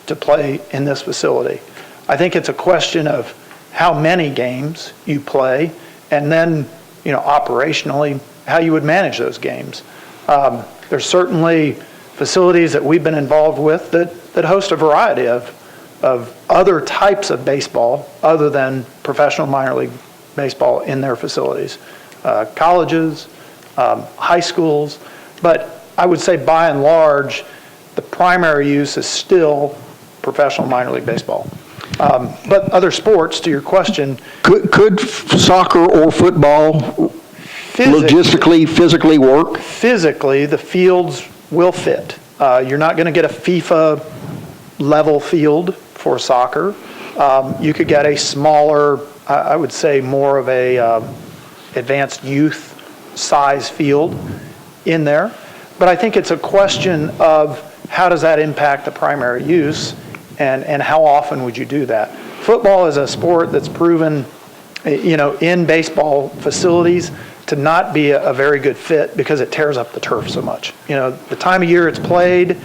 to play in this facility. I think it's a question of how many games you play, and then, operationally, how you would manage those games. There's certainly facilities that we've been involved with that host a variety of other types of baseball other than professional minor league baseball in their facilities. Colleges, high schools, but I would say by and large, the primary use is still professional minor league baseball. But other sports, to your question. Could soccer or football logistically, physically work? Physically, the fields will fit. You're not going to get a FIFA level field for soccer. You could get a smaller, I would say more of a advanced youth size field in there. But I think it's a question of how does that impact the primary use, and how often would you do that? Football is a sport that's proven, in baseball facilities to not be a very good fit because it tears up the turf so much. The time of year it's played,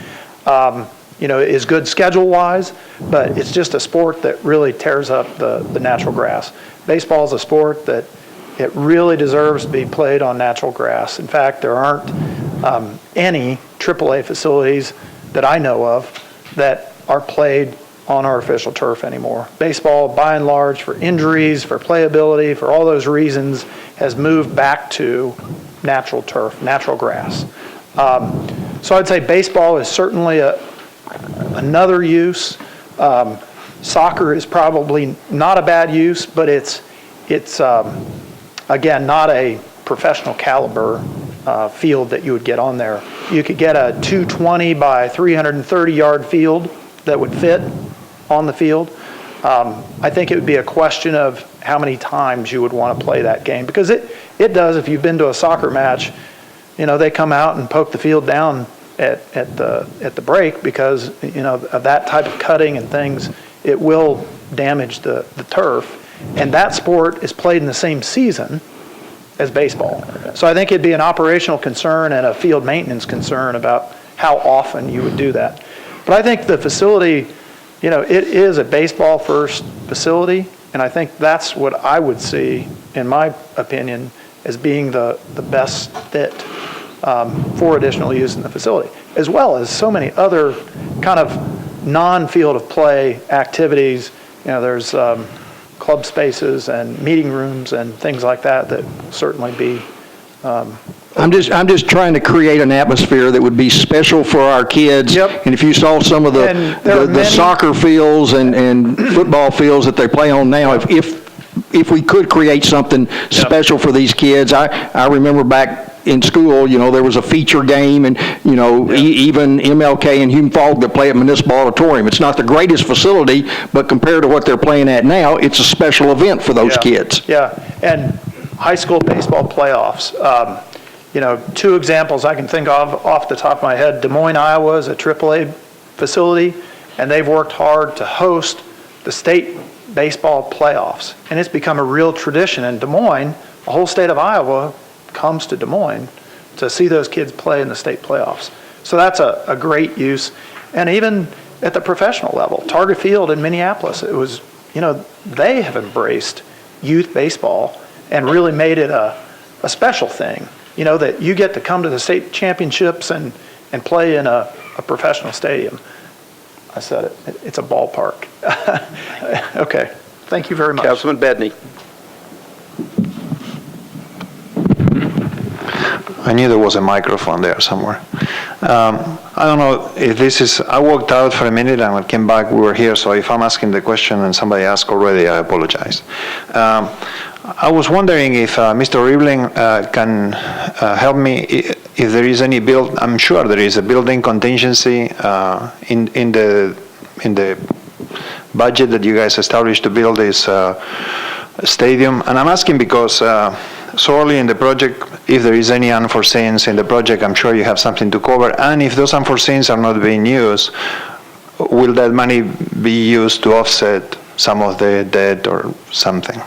is good schedule-wise, but it's just a sport that really tears up the natural grass. Baseball is a sport that it really deserves to be played on natural grass. In fact, there aren't any AAA facilities that I know of that are played on artificial turf anymore. Baseball, by and large, for injuries, for playability, for all those reasons, has moved back to natural turf, natural grass. So I'd say baseball is certainly another use. Soccer is probably not a bad use, but it's again, not a professional caliber field that you would get on there. You could get a 220 by 330 yard field that would fit on the field. I think it would be a question of how many times you would want to play that game, because it does, if you've been to a soccer match, you know, they come out and poke the field down at the break because, you know, of that type of cutting and things. It will damage the turf, and that sport is played in the same season as baseball. So I think it'd be an operational concern and a field maintenance concern about how often you would do that. But I think the facility, you know, it is a baseball first facility, and I think that's what I would see, in my opinion, as being the best fit for additional use in the facility, as well as so many other kind of non-field of play activities. You know, there's club spaces and meeting rooms and things like that that will certainly be. I'm just trying to create an atmosphere that would be special for our kids. Yep. And if you saw some of the soccer fields and football fields that they play on now, if we could create something special for these kids, I remember back in school, you know, there was a feature game, and, you know, even MLK and Hume Fogg that play at Municipal Auditorium. It's not the greatest facility, but compared to what they're playing at now, it's a special event for those kids. Yeah, and high school baseball playoffs. You know, two examples I can think of off the top of my head. Des Moines, Iowa is a AAA facility, and they've worked hard to host the state baseball playoffs. And it's become a real tradition in Des Moines. The whole state of Iowa comes to Des Moines to see those kids play in the state playoffs. So that's a great use. And even at the professional level, Target Field in Minneapolis, it was, you know, they have embraced youth baseball and really made it a special thing, you know, that you get to come to the state championships and play in a professional stadium. I said it, it's a ballpark. Okay, thank you very much. Councilman Bedney. I knew there was a microphone there somewhere. I don't know if this is, I walked out for a minute and I came back, we were here, so if I'm asking the question and somebody asked already, I apologize. I was wondering if Mr. Riebling can help me if there is any I'm sure there is a building contingency in the budget that you guys established to build this stadium. And I'm asking because so early in the project, if there is any unforeseens in the project, I'm sure you have something to cover. And if those unforeseens are not being used, will that money be used to offset some of the debt or something?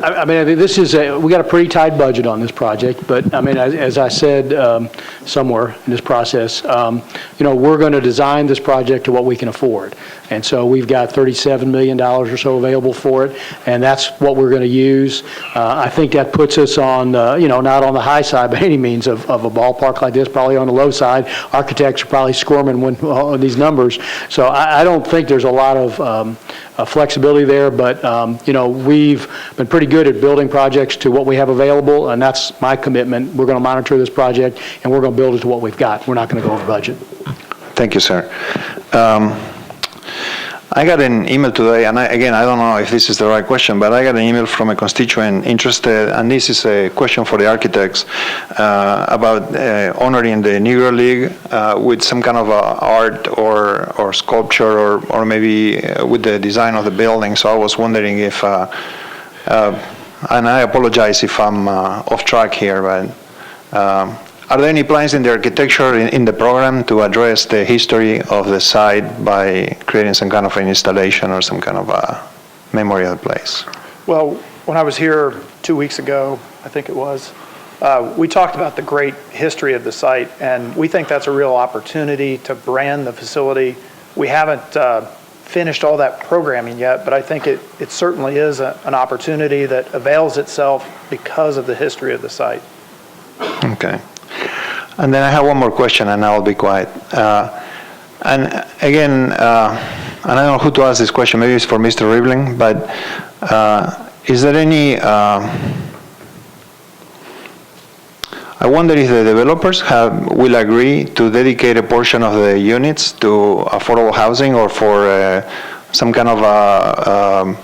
I mean, I think this is we got a pretty tight budget on this project, but I mean, as I said somewhere in this process, you know, we're going to design this project to what we can afford. And so we've got $37 million or so available for it, and that's what we're going to use. I think that puts us on, you know, not on the high side by any means of a ballpark like this, probably on the low side. Architects are probably squirming when these numbers. So I don't think there's a lot of flexibility there, but you know, we've been pretty good at building projects to what we have available, and that's my commitment. We're going to monitor this project, and we're going to build it to what we've got. We're not going to go over budget. Thank you, sir. I got an email today, and again, I don't know if this is the right question, but I got an email from a constituent interested, and this is a question for the architects, about honoring the Negro League with some kind of art or sculpture or maybe with the design of the building. So I was wondering if, and I apologize if I'm off track here, but are there any plans in the architecture in the program to address the history of the site by creating some kind of an installation or some kind of a memorial place? Well, when I was here 2 weeks ago, I think it was, we talked about the great history of the site, and we think that's a real opportunity to brand the facility. We haven't finished all that programming yet, but I think it certainly is an opportunity that avails itself because of the history of the site. Okay. And then I have one more question, and I'll be quiet. And again, I don't know who to ask this question. Maybe it's for Mr. Riebling, but is there any I wonder if the developers will agree to dedicate a portion of the units to affordable housing or for some kind of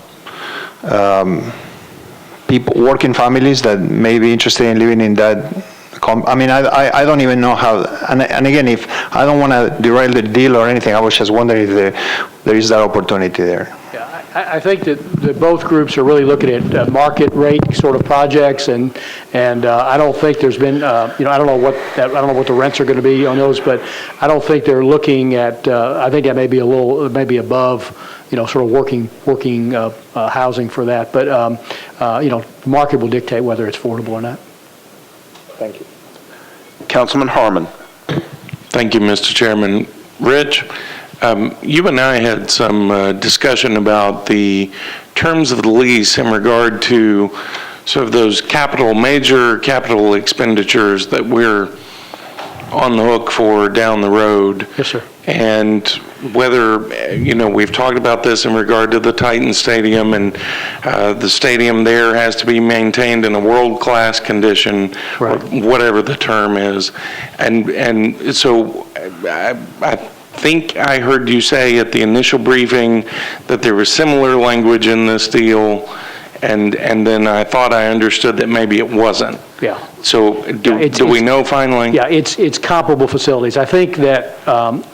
people, working families that may be interested in living in that. I mean, I don't even know how, and again, if I don't want to derail the deal or anything, I was just wondering if there is that opportunity there. Yeah, I think that both groups are really looking at market rate sort of projects, and I don't think there's been, I don't know what the rents are going to be on those, but I don't think they're looking at. I think that may be a little, maybe above, sort of working housing for that. But the market will dictate whether it's affordable or not. Thank you. Councilman Harmon. Thank you, Mr. Chairman. Rich, you and I had some discussion about the terms of the lease in regard to sort of those major capital expenditures that we're on the hook for down the road. Yes, sir. And whether, we've talked about this in regard to the Titan Stadium, and the stadium there has to be maintained in a world-class condition, or whatever the term is. And so I think I heard you say at the initial briefing that there was similar language in this deal, and then I thought I understood that maybe it wasn't. Yeah. So do we know finally? Yeah, it's comparable facilities. I think that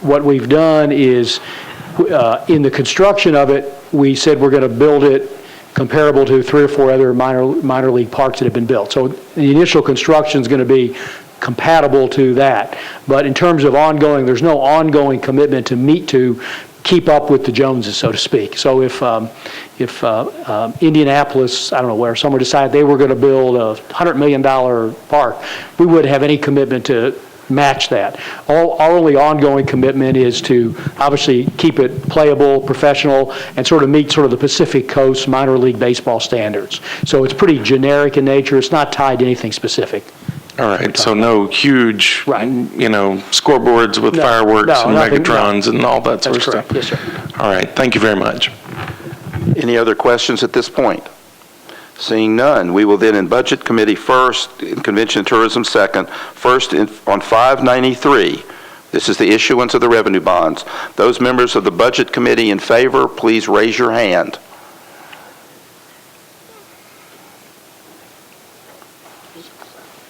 what we've done is, in the construction of it, we said we're going to build it comparable to 3 or 4 other minor league parks that have been built. So the initial construction is going to be compatible to that. But in terms of ongoing, there's no ongoing commitment to keep up with the Joneses, so to speak. So if Indianapolis, I don't know where, somewhere decided they were going to build a $100 million park, we wouldn't have any commitment to match that. Our only ongoing commitment is to obviously keep it playable, professional, and sort of meet sort of the Pacific Coast minor league baseball standards. So it's pretty generic in nature. It's not tied to anything specific. All right, so no huge, scoreboards with fireworks and Megatrons and all that sort of stuff. Yes, sir. All right, thank you very much. Any other questions at this point? Seeing none, we will then in Budget Committee first, in Convention and Tourism second. First on 593, this is the issuance of the revenue bonds. Those members of the Budget Committee in favor, please raise your hand.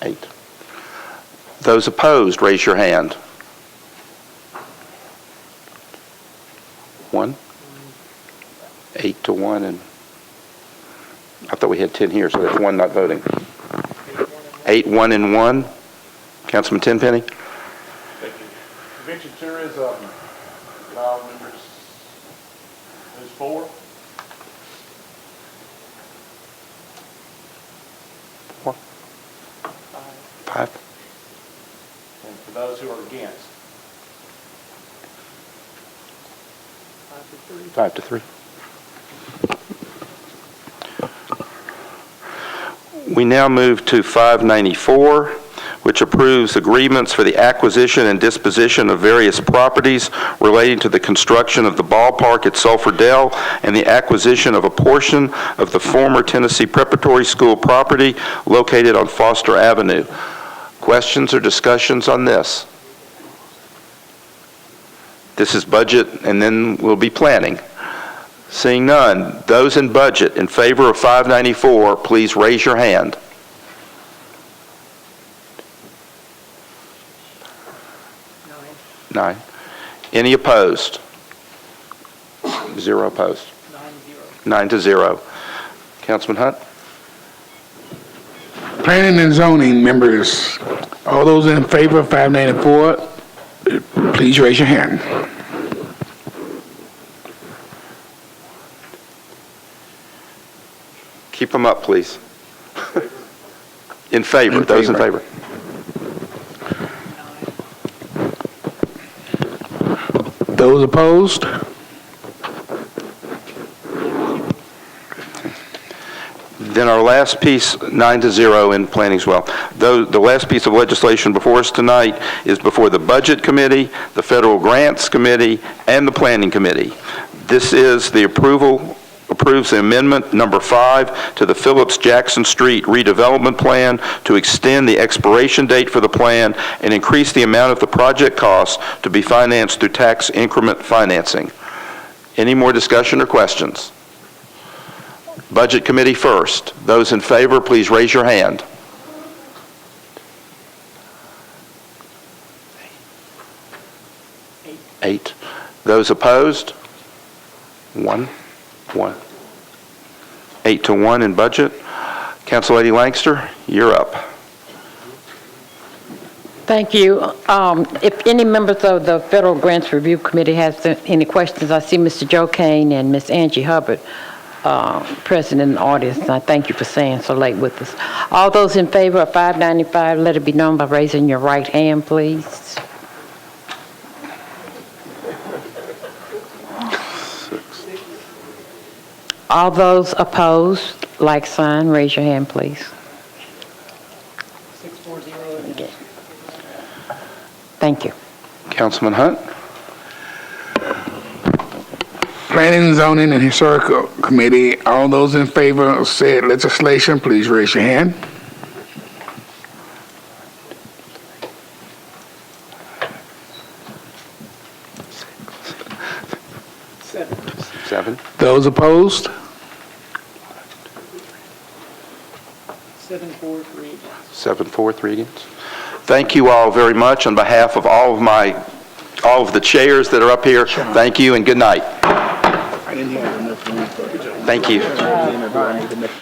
Eight. Those opposed, raise your hand. 1. 8 to 1, and I thought we had 10 here, so there's 1 not voting. 8, 1, and 1. Councilman Tenpenny. Thank you. Convention Tourism, allow members, who's 4? 4. 5. And for those who are against? 5 to 3. We now move to 594, which approves agreements for the acquisition and disposition of various properties relating to the construction of the ballpark at Sulphur Dell and the acquisition of a portion of the former Tennessee Preparatory School property located on Foster Avenue. Questions or discussions on this? This is budget, and then we'll be planning. Seeing none, those in budget in favor of 594, please raise your hand. Nine. Any opposed? 0 opposed. 9 to 0. Councilman Hunt? Planning and zoning members, all those in favor of 594, please raise your hand. Keep them up, please. In favor, those in favor. Those opposed? Then our last piece, 9 to 0 in planning as well. The last piece of legislation before us tonight is before the Budget Committee, the Federal Grants Committee, and the Planning Committee. This is the approval approves the amendment number 5 to the Phillips Jackson Street redevelopment plan to extend the expiration date for the plan and increase the amount of the project costs to be financed through tax increment financing. Any more discussion or questions? Budget Committee first. Those in favor, please raise your hand. Eight. Those opposed? One. 8-1 in budget. Councillady Langster, you're up. Thank you. If any members of the Federal Grants Review Committee has any questions, I see Mr. Joe Kane and Ms. Angie Hubbard present in the audience, and I thank you for staying so late with us. All those in favor of 595, let it be known by raising your right hand, please. All those opposed, like sign, raise your hand, please. 640. Okay. Thank you. Councilman Hunt? Planning, Zoning, and Historical Committee, all those in favor of said legislation, please raise your hand. Seven. Those opposed? 7-4, 3 against. Thank you all very much on behalf of all of the chairs that are up here. Thank you and good night. I didn't hear enough. Thank you.